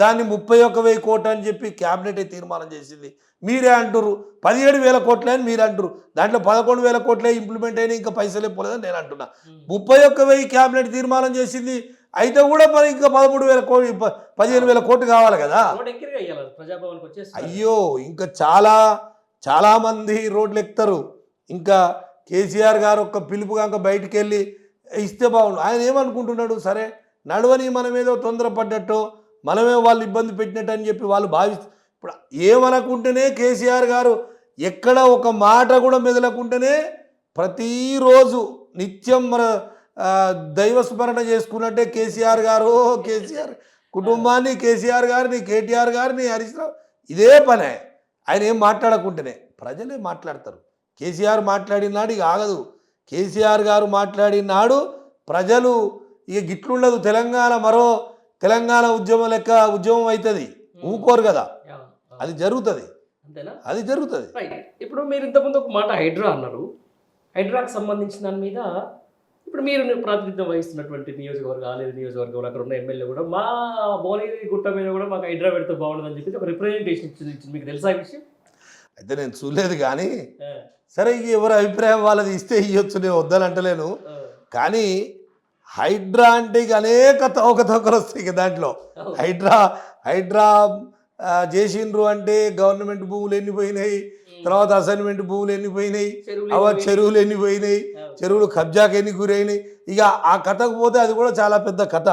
దాన్ని 31,000 కోట్లు అని చెప్పి క్యాబినెట్ తీర్మానం చేసింది. మీరే అంటారు 17,000 కోట్లే అని మీరు అంటారు. దాంట్లో 11,000 కోట్లే ఇంప్లిమెంట్ అయినా ఇంకా పైసలే పోలేదని నేను అంటున్నా. 31,000 క్యాబినెట్ తీర్మానం చేసింది అయితే కూడా మరి ఇంకా 13,000 కోట్లు 15,000 కోట్లు కావాలి కదా. అయ్యో ఇంకా చాలా మంది రోడ్లు ఎక్కుతారు. ఇంకా కేసీఆర్ గారు ఒక పిలుపు కనుక బయటికి వెళ్ళి ఇస్తే బాగుండు. ఆయన ఏమనుకుంటున్నాడు, సరే నడవని మనం ఏదో తొందరపడ్డట్టు మనమే వాళ్ళు ఇబ్బంది పెట్టినట్టు అని చెప్పి వాళ్ళు భావిస్తారు. ఇప్పుడు ఏమనుకుంటేనే కేసీఆర్ గారు ఎక్కడ ఒక మాట కూడా మెదలకుంటేనే ప్రతిరోజు నిత్యం మన దైవస్మరణ చేసుకున్నట్టే కేసీఆర్ కుటుంబాన్ని, కేసీఆర్ గారిని, కేటీఆర్ గారిని, హరీష్ రావు ఇదే పనే. ఆయన ఏం మాట్లాడకుంటేనే ప్రజలే మాట్లాడతారు. కేసీఆర్ మాట్లాడినాడు ఇక ఆగదు. కేసీఆర్ గారు మాట్లాడినాడు ప్రజలు ఇక గిట్లుండదు. తెలంగాణ ఉద్యమం లెక్క ఉద్యమం అవుతుంది, ఊకోరు కదా, అది జరుగుతుంది. ఇప్పుడు మీరు ఇంతకుముందు ఒక మాట హైడ్రా అన్నారు. హైడ్రాకి సంబంధించిన దాని మీద ఇప్పుడు మీరు ప్రాతినిధ్యం వహిస్తున్నటువంటి నియోజకవర్గంలో అక్కడ ఉన్న ఎమ్మెల్యే కూడా మా భువనగిరి గుట్ట మీద కూడా మాకు హైడ్రా పెడితే బాగుంటుందని చెప్పి ఒక రిప్రజెంటేషన్ ఇచ్చింది. మీకు తెలుసా ఈ విషయం? అయితే నేను చూడలేదు కానీ సరే ఇక ఎవరి అభిప్రాయం వాళ్ళది ఇస్తే ఇవ్వచ్చు, నేను వద్దని అంటలేను. కానీ హైడ్రా అంటే ఇక అనేక అవకతవకలు వస్తాయి. ఇక దాంట్లో హైడ్రా చేసిండ్రు అంటే గవర్నమెంట్ భూములు ఎన్ని పోయినాయి, తర్వాత అసైన్మెంట్ భూములు ఎన్ని పోయినాయి, చెరువులు ఎన్ని పోయినాయి, చెరువులు కబ్జాకి ఎన్ని గురైనాయి. ఇక ఆ కథకు పోతే అది కూడా చాలా పెద్ద కథ,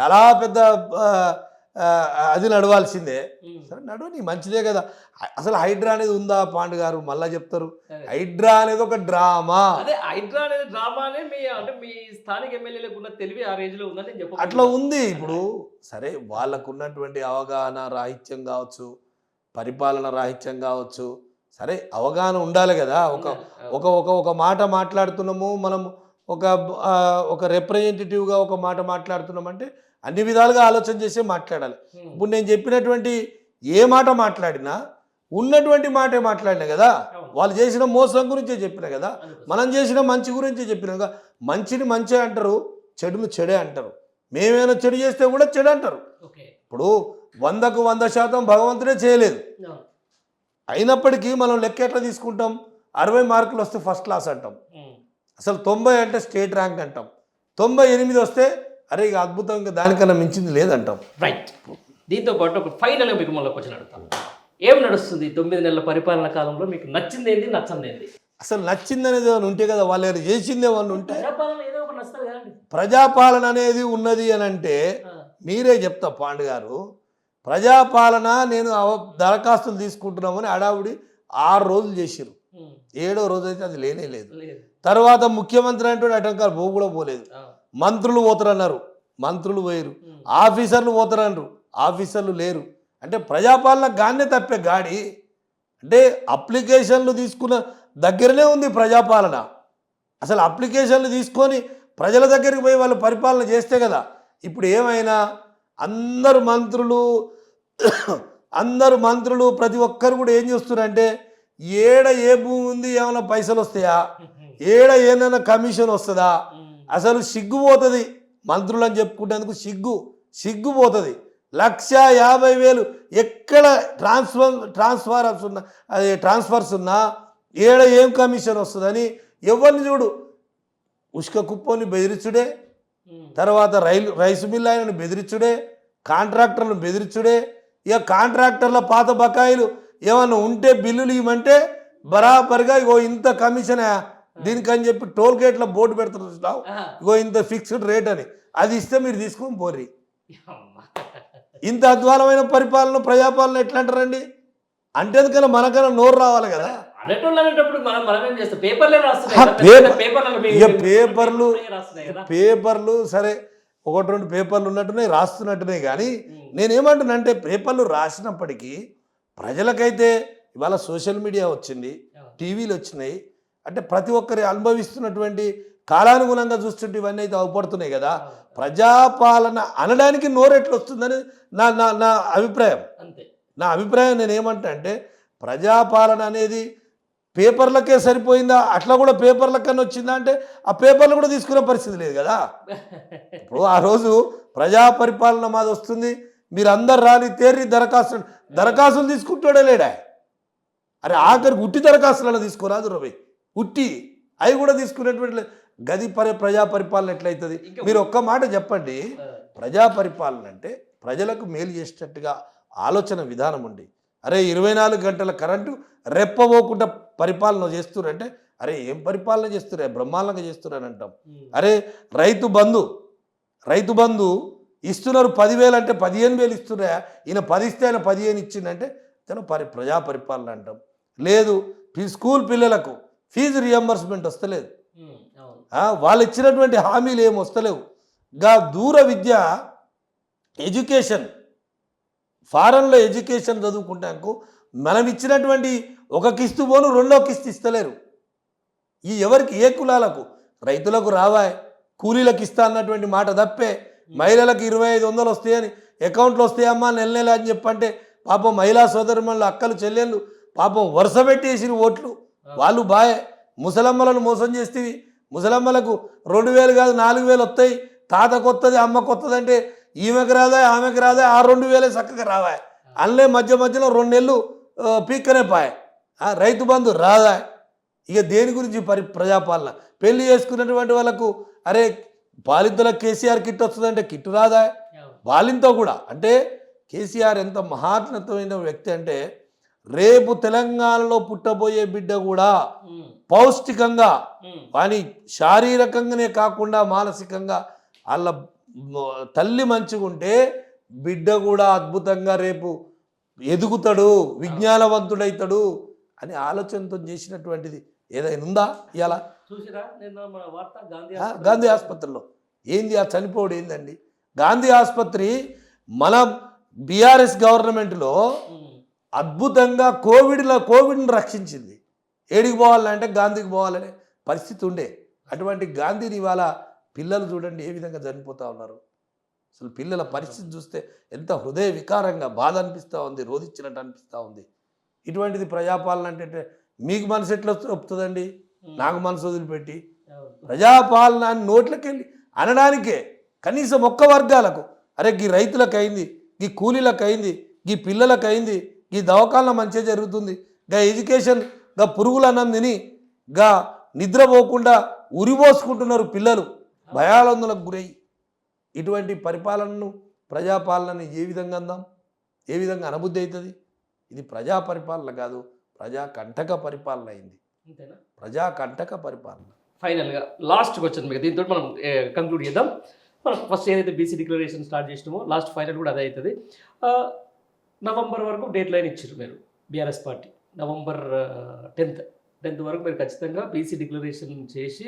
చాలా పెద్ద అది నడవాల్సిందే. సరే నడవని మంచిదే కదా. అసలు హైడ్రా అనేది ఉందా పాండు గారు? మళ్ళా చెప్తారు హైడ్రా అనేది ఒక డ్రామా. అట్లా ఉంది. ఇప్పుడు సరే వాళ్ళకు ఉన్నటువంటి అవగాహన రాహిత్యం కావచ్చు, పరిపాలన రాహిత్యం కావచ్చు, సరే అవగాహన ఉండాలి కదా. ఒక మాట మాట్లాడుతున్నాము మనం, ఒక రిప్రజెంటేటివ్గా ఒక మాట మాట్లాడుతున్నామంటే అన్ని విధాలుగా ఆలోచన చేసే మాట్లాడాలి. ఇప్పుడు నేను చెప్పినటువంటి ఏ మాట మాట్లాడినా ఉన్నటువంటి మాటే మాట్లాడినా కదా. వాళ్ళు చేసిన మోసం గురించే చెప్పినా కదా, మనం చేసిన మంచి గురించే చెప్పినా కదా. మంచిని మంచి అంటారు, చెడును చెడే అంటారు. మేమేమైనా చెడు చేస్తే కూడా చెడు అంటారు. ఇప్పుడు 100కు 100% భగవంతుడే చేయలేదు. అయినప్పటికీ మనం లెక్క ఎట్లా తీసుకుంటాం? 60 మార్కులు వస్తే ఫస్ట్ క్లాస్ అంటాం, అసలు 90 అంటే స్టేట్ ర్యాంక్ అంటాం, 98 వస్తే అరే ఇక అద్భుతం, ఇంకా దానికన్నా మించింది లేదంటాం. రైట్. దీంతో పాటు ఒక ఫైనల్గా మీకు మళ్ళీ క్వశ్చన్ అడుగుతాను. ఏం నడుస్తుంది 9 నెలల పరిపాలన కాలంలో? మీకు నచ్చింది ఏంది, నచ్చంది ఏంది? అసలు నచ్చింది అనేది ఏమైనా ఉంటే కదా, వాళ్ళు చేసింది ఏమన్నా ఉంటే. ప్రజాపాలన అనేది ఉన్నది అని అంటే మీరే చెప్తా పాండు గారు. ప్రజాపాలన నేను దరఖాస్తులు తీసుకుంటున్నామని అడావుడి 6 రోజులు చేసిరు, 7వ రోజు అయితే అది లేనే లేదు. తర్వాత ముఖ్యమంత్రి అంటే అటంకాలు కూడా పోలేదు. మంత్రులు పోతారన్నారు, మంత్రులు పోయారు. ఆఫీసర్లు పోతారన్నారు, ఆఫీసర్లు లేరు. అంటే ప్రజాపాలన గానే తప్పే గాడి. అంటే అప్లికేషన్లు తీసుకున్న దగ్గరనే ఉంది ప్రజాపాలన. అసలు అప్లికేషన్లు తీసుకొని ప్రజల దగ్గరికి పోయి వాళ్ళు పరిపాలన చేస్తే కదా. ఇప్పుడు ఏమైనా అందరు మంత్రులు ప్రతి ఒక్కరు కూడా ఏం చేస్తున్నారంటే ఏడ ఏ భూమి ఉంది, ఏమైనా పైసలు వస్తాయా, ఏడ ఏమైనా కమిషన్ వస్తుందా, అసలు సిగ్గుపోతుంది. మంత్రులు చెప్పుకునేందుకు సిగ్గుపోతుంది. 1,50,000 ఎక్కడ ట్రాన్స్ఫర్స్ ఉన్నా ఏడ ఏం కమిషన్ వస్తుందని ఎవరిని చూడు. ఉష్క కుప్పని బెదిరించుడే, తర్వాత రైస్ మిల్ ఆయనను బెదిరించుడే, కాంట్రాక్టర్లను బెదిరించుడే. ఇక కాంట్రాక్టర్ల పాత బకాయిలు ఏమన్నా ఉంటే బిల్లులు ఇవ్వమంటే బరాబరిగా ఇగో ఇంత కమిషన్ దీనికని చెప్పి టోల్ గేట్ల బోర్డు పెడుతున్నావు, ఇగో ఇంత ఫిక్స్డ్ రేట్ అని, అది ఇస్తే మీరు తీసుకొని పోర్రి. ఇంత అధ్వానమైన పరిపాలన ప్రజాపాలన ఎట్లా అంటారండి? అంటే ఎందుకన్నా మనకన్నా నోరు రావాలి కదా. పేపర్లు సరే 1-2 పేపర్లు ఉన్నట్టున్నాయి, రాస్తున్నట్టున్నాయి. కానీ నేనేమంటున్నా అంటే పేపర్లు రాసినప్పటికీ ప్రజలకైతే ఇవాళ సోషల్ మీడియా వచ్చింది, టీవీలు వచ్చినాయి, అంటే ప్రతి ఒక్కరి అనుభవిస్తున్నటువంటి కాలానుగుణంగా చూస్తుంటే ఇవన్నీ అయితే అవపడుతున్నాయి కదా. ప్రజాపాలన అనడానికి నోరెట్లు వస్తుందని నా నా నా అభిప్రాయం. అంతే. నా అభిప్రాయం నేను ఏమంటా అంటే ప్రజాపాలన అనేది పేపర్లకే సరిపోయిందా, అట్లా కూడా పేపర్ల కన్నా వచ్చిందా అంటే ఆ పేపర్లు కూడా తీసుకునే పరిస్థితి లేదు కదా. ఇప్పుడు ఆ రోజు ప్రజా పరిపాలన మాది వస్తుంది, మీరు అందరు రాని తేరి దరఖాస్తులు తీసుకుంటాడే లేడా. అరే ఆఖరికి ఉట్టి దరఖాస్తులను తీసుకోరాదు రవి, ఉట్టి అవి కూడా తీసుకునేటువంటి గది ప్రజా పరిపాలన ఎట్లయితుంది. మీరు ఒక్క మాట చెప్పండి, ప్రజా పరిపాలన అంటే ప్రజలకు మేలు చేసేటట్టుగా ఆలోచన విధానం ఉండి, అరే 24 గంటల కరెంటు రెప్పబోకుండా పరిపాలన చేస్తున్నారంటే అరే ఏం పరిపాలన చేస్తున్నారు, బ్రహ్మాండంగా చేస్తున్నారని అంటాం. అరే రైతు బంధు ఇస్తున్నారు 10,000 అంటే 15,000 ఇస్తున్నారా, ఈయన 10 ఇస్తే ఆయన 15 ఇచ్చిందంటే తను ప్రజా పరిపాలన అంటాం. లేదు స్కూల్ పిల్లలకు ఫీజు రియంబర్స్మెంట్ వస్తలేదు, వాళ్ళు ఇచ్చినటువంటి హామీలు ఏమి వస్తలేవు. దూర విద్య ఎడ్యుకేషన్ ఫారెన్లో ఎడ్యుకేషన్ చదువుకుంటాకు మనం ఇచ్చినటువంటి ఒక కిస్తు పోను రెండో కిస్తు ఇస్తలేరు. ఈ ఎవరికి ఏ కులాలకు, రైతులకు రావాయ్, కూలీలకు ఇస్తా అన్నటువంటి మాట తప్పే. మహిళలకు 2,500 వస్తాయని అకౌంట్లో వస్తాయమ్మా నెల అని చెప్పంటే పాపం మహిళా సోదరుమణులు అక్కలు చెల్లెళ్ళు పాపం వరుస పెట్టేసిన ఓట్లు వాళ్ళు బాయే. ముసలమ్మలను మోసం చేస్తేవి, ముసలమ్మలకు 2,000 కాదు 4,000 వస్తాయి, తాతకు వస్తుంది అమ్మకు వస్తుంది అంటే ఈమెకు రాదా ఆమెకు రాదా, ఆ 2,000 చక్కగా రావా. అల్లే మధ్యలో 2 నెలలు పీక్కనే పాయ. రైతు బంధు రాదా. ఇక దేని గురించి ప్రజాపాలన. పెళ్లి చేసుకున్నటువంటి వాళ్ళకు అరే బాలింతలకు కేసీఆర్ కిట్ వస్తుందంటే కిట్టు రాదా. బాలింతో కూడా అంటే కేసీఆర్ ఎంత మహాత్మతమైన వ్యక్తి అంటే రేపు తెలంగాణలో పుట్టబోయే బిడ్డ కూడా పౌష్టికంగా కానీ శారీరకంగానే కాకుండా మానసికంగా వాళ్ళ తల్లి మంచిగా ఉంటే బిడ్డ కూడా అద్భుతంగా రేపు ఎదుగుతాడు, విజ్ఞానవంతుడవుతాడు అని ఆలోచనతో చేసినటువంటిది ఏదైనా ఉందా ఇవాళ? చూసిరా మన వార్త గాంధీ ఆసుపత్రిలో ఏంది ఆ చనిపోవడం ఏందండి. గాంధీ ఆసుపత్రి మన బీఆర్ఎస్ గవర్నమెంట్లో అద్భుతంగా కోవిడ్ని రక్షించింది. ఏడికి పోవాలంటే గాంధీకి పోవాలనే పరిస్థితి ఉండే. అటువంటి గాంధీని ఇవాళ పిల్లలు చూడండి ఏ విధంగా చనిపోతూ ఉన్నారు. అసలు పిల్లల పరిస్థితి చూస్తే ఎంత హృదయ వికారంగా బాధ అనిపిస్తూ ఉంది, రోధించినట్టు అనిపిస్తూ ఉంది. ఇటువంటిది ప్రజాపాలన అంటే మీకు మనసు ఎట్లా వస్తుందండి, నాకు మనసు వదిలిపెట్టి. ప్రజాపాలన అని నోట్లకెళ్ళి అనడానికే కనీసం ఒక్క వర్గాలకు అరే గీ రైతులకు అయింది, గీ కూలీలకు అయింది, గీ పిల్లలకు అయింది, ఈ దవాఖానలో మంచిగా జరుగుతుంది, గా ఎడ్యుకేషన్ గా పురుగులు అన్నం తిని గా నిద్రపోకుండా ఉరిపోసుకుంటున్నారు పిల్లలు భయాలందులకు గురై. ఇటువంటి పరిపాలనను ప్రజాపాలనని ఏ విధంగా అందాం, ఏ విధంగా అనుబుద్ధి అవుతుంది? ఇది ప్రజా పరిపాలన కాదు, ప్రజా కంటక పరిపాలన అయింది. అంతేనా? ప్రజా కంటక పరిపాలన. ఫైనల్గా లాస్ట్కి వచ్చింది మీకు, దీంతో మనం కంక్లూడ్ చేద్దాం. మనం ఫస్ట్ ఏదైతే బీసీ డిక్లరేషన్ స్టార్ట్ చేసినామో లాస్ట్ ఫైనల్ కూడా అదే అవుతుంది. నవంబర్ వరకు డేట్ లైన్ ఇచ్చారు మీరు బీఆర్ఎస్ పార్టీ. నవంబర్ 10th వరకు మీరు ఖచ్చితంగా బీసీ డిక్లరేషన్ చేసి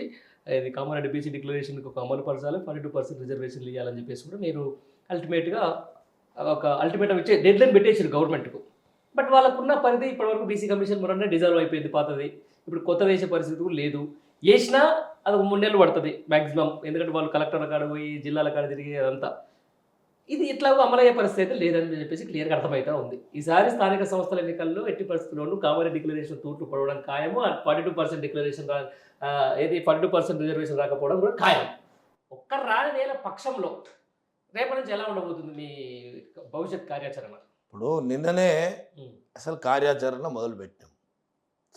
ఇది కామారెడ్డి బీసీ డిక్లరేషన్కి ఒక అమలు పరచాలి, 42% రిజర్వేషన్లు ఇవ్వాలని చెప్పేసి కూడా మీరు అల్టిమేట్గా ఒక అల్టిమేటం ఇచ్చే డెడ్ లైన్ పెట్టేసారు గవర్నమెంట్కు. బట్ వాళ్ళకున్న పరిధి ఇప్పటివరకు బీసీ కమిషన్ మొన్న డిజాల్వ్ అయిపోయింది పాతది. ఇప్పుడు కొత్త వేసే పరిస్థితి కూడా లేదు. వేసినా అది 3 నెలలు పడుతుంది మ్యాక్సిమం, ఎందుకంటే వాళ్ళు కలెక్టర్ల కాడ పోయి జిల్లాల కాడ తిరిగి అదంతా. ఇది ఎట్లాగో అమలయ్యే పరిస్థితి అయితే లేదని చెప్పేసి క్లియర్గా అర్థమవుతా ఉంది. ఈసారి స్థానిక సంస్థల ఎన్నికల్లో ఎట్టి పరిస్థితుల్లోనూ కామారెడ్డి డిక్లరేషన్ తూట్లు పడవడం ఖాయము. 42% డిక్లరేషన్ 42% రిజర్వేషన్ రాకపోవడం కూడా ఖాయం. ఒక్క రాని నేల పక్షంలో రేపటి నుంచి ఎలా ఉండబోతుంది మీ భవిష్యత్ కార్యాచరణ? ఇప్పుడు నిన్ననే అసలు కార్యాచరణ మొదలుపెట్టాం.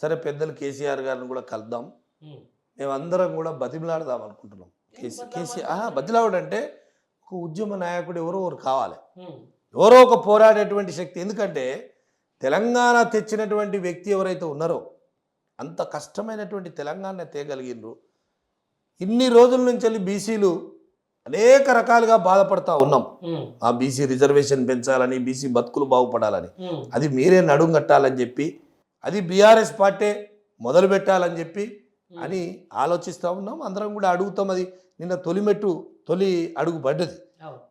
సరే పెద్దలు కేసీఆర్ గారిని కూడా కలుద్దాం, మేమందరం కూడా బతిమలాడదాం అనుకుంటున్నాం. బతిలావడం అంటే ఒక ఉద్యమ నాయకుడు ఎవరో ఒకరు కావాలి, ఎవరో ఒక పోరాడేటువంటి శక్తి. ఎందుకంటే తెలంగాణ తెచ్చినటువంటి వ్యక్తి ఎవరైతే ఉన్నారో అంత కష్టమైనటువంటి తెలంగాణ తేగలిగినరు. ఇన్ని రోజుల నుంచి వెళ్ళి బీసీలు అనేక రకాలుగా బాధపడతా ఉన్నాం. ఆ బీసీ రిజర్వేషన్ పెంచాలని, బీసీ బతుకులు బాగుపడాలని, అది మీరే నడుం కట్టాలని చెప్పి, అది బీఆర్ఎస్ పార్టీ మొదలు పెట్టాలని చెప్పి అని ఆలోచిస్తూ ఉన్నాం. అందరం కూడా అడుగుతాం. అది నిన్న తొలి అడుగు పడ్డది.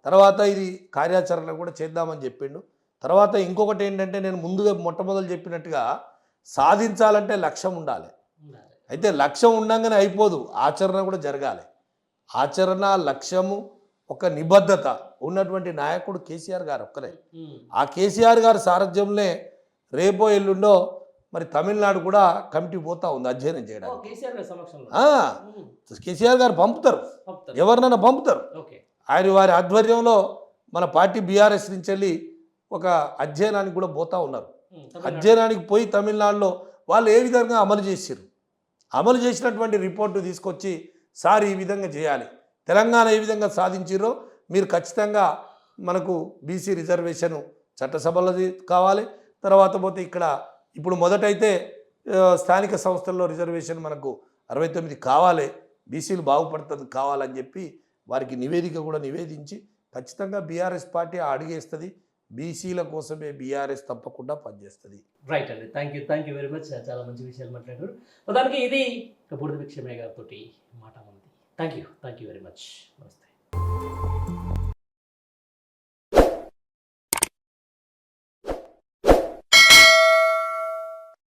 తర్వాత ఇది కార్యాచరణ కూడా చేద్దామని చెప్పిండు. తర్వాత ఇంకొకటి ఏంటంటే నేను ముందుగా మొట్టమొదలు చెప్పినట్టుగా సాధించాలంటే లక్ష్యం ఉండాలి. అయితే లక్ష్యం ఉండగానే అయిపోదు, ఆచరణ కూడా జరగాలి. ఆచరణ, లక్ష్యము, ఒక నిబద్ధత ఉన్నటువంటి నాయకుడు కేసీఆర్ గారు ఒక్కరే. ఆ కేసీఆర్ గారి సారథ్యంలో రేపో ఎల్లుండో మరి తమిళనాడు కూడా కమిటీ పోతా ఉంది అధ్యయనం చేయడానికి. కేసీఆర్ గారు పంపుతారు, ఎవరినైనా పంపుతారు. ఆయన వారి ఆధ్వర్యంలో మన పార్టీ బీఆర్ఎస్ నుంచి వెళ్ళి ఒక అధ్యయనానికి కూడా పోతా ఉన్నారు. అధ్యయనానికి పోయి తమిళనాడులో వాళ్ళు ఏ విధంగా అమలు చేసినటువంటి రిపోర్టు తీసుకొచ్చి సార్ ఈ విధంగా చేయాలి, తెలంగాణ ఏ విధంగా సాధించారో మీరు ఖచ్చితంగా మనకు బీసీ రిజర్వేషన్ చట్టసభలది కావాలి. తర్వాత పోతే ఇక్కడ ఇప్పుడు మొదటైతే స్థానిక సంస్థల్లో రిజర్వేషన్ మనకు 69 కావాలి, బీసీలు బాగుపడుతుంది కావాలని చెప్పి వారికి నివేదిక కూడా నివేదించి ఖచ్చితంగా బీఆర్ఎస్ పార్టీ అడుగేస్తుంది. బీసీల కోసమే బీఆర్ఎస్ తప్పకుండా పనిచేస్తుంది. రైట్ అండి, థ్యాంక్ యూ వెరీ మచ్. చాలా మంచి విషయాలు మాట్లాడారు. మొత్తానికి ఇది బూడిద భిక్షమయ్య గారితో మాట ఉంది. Thank you very much. నమస్తే.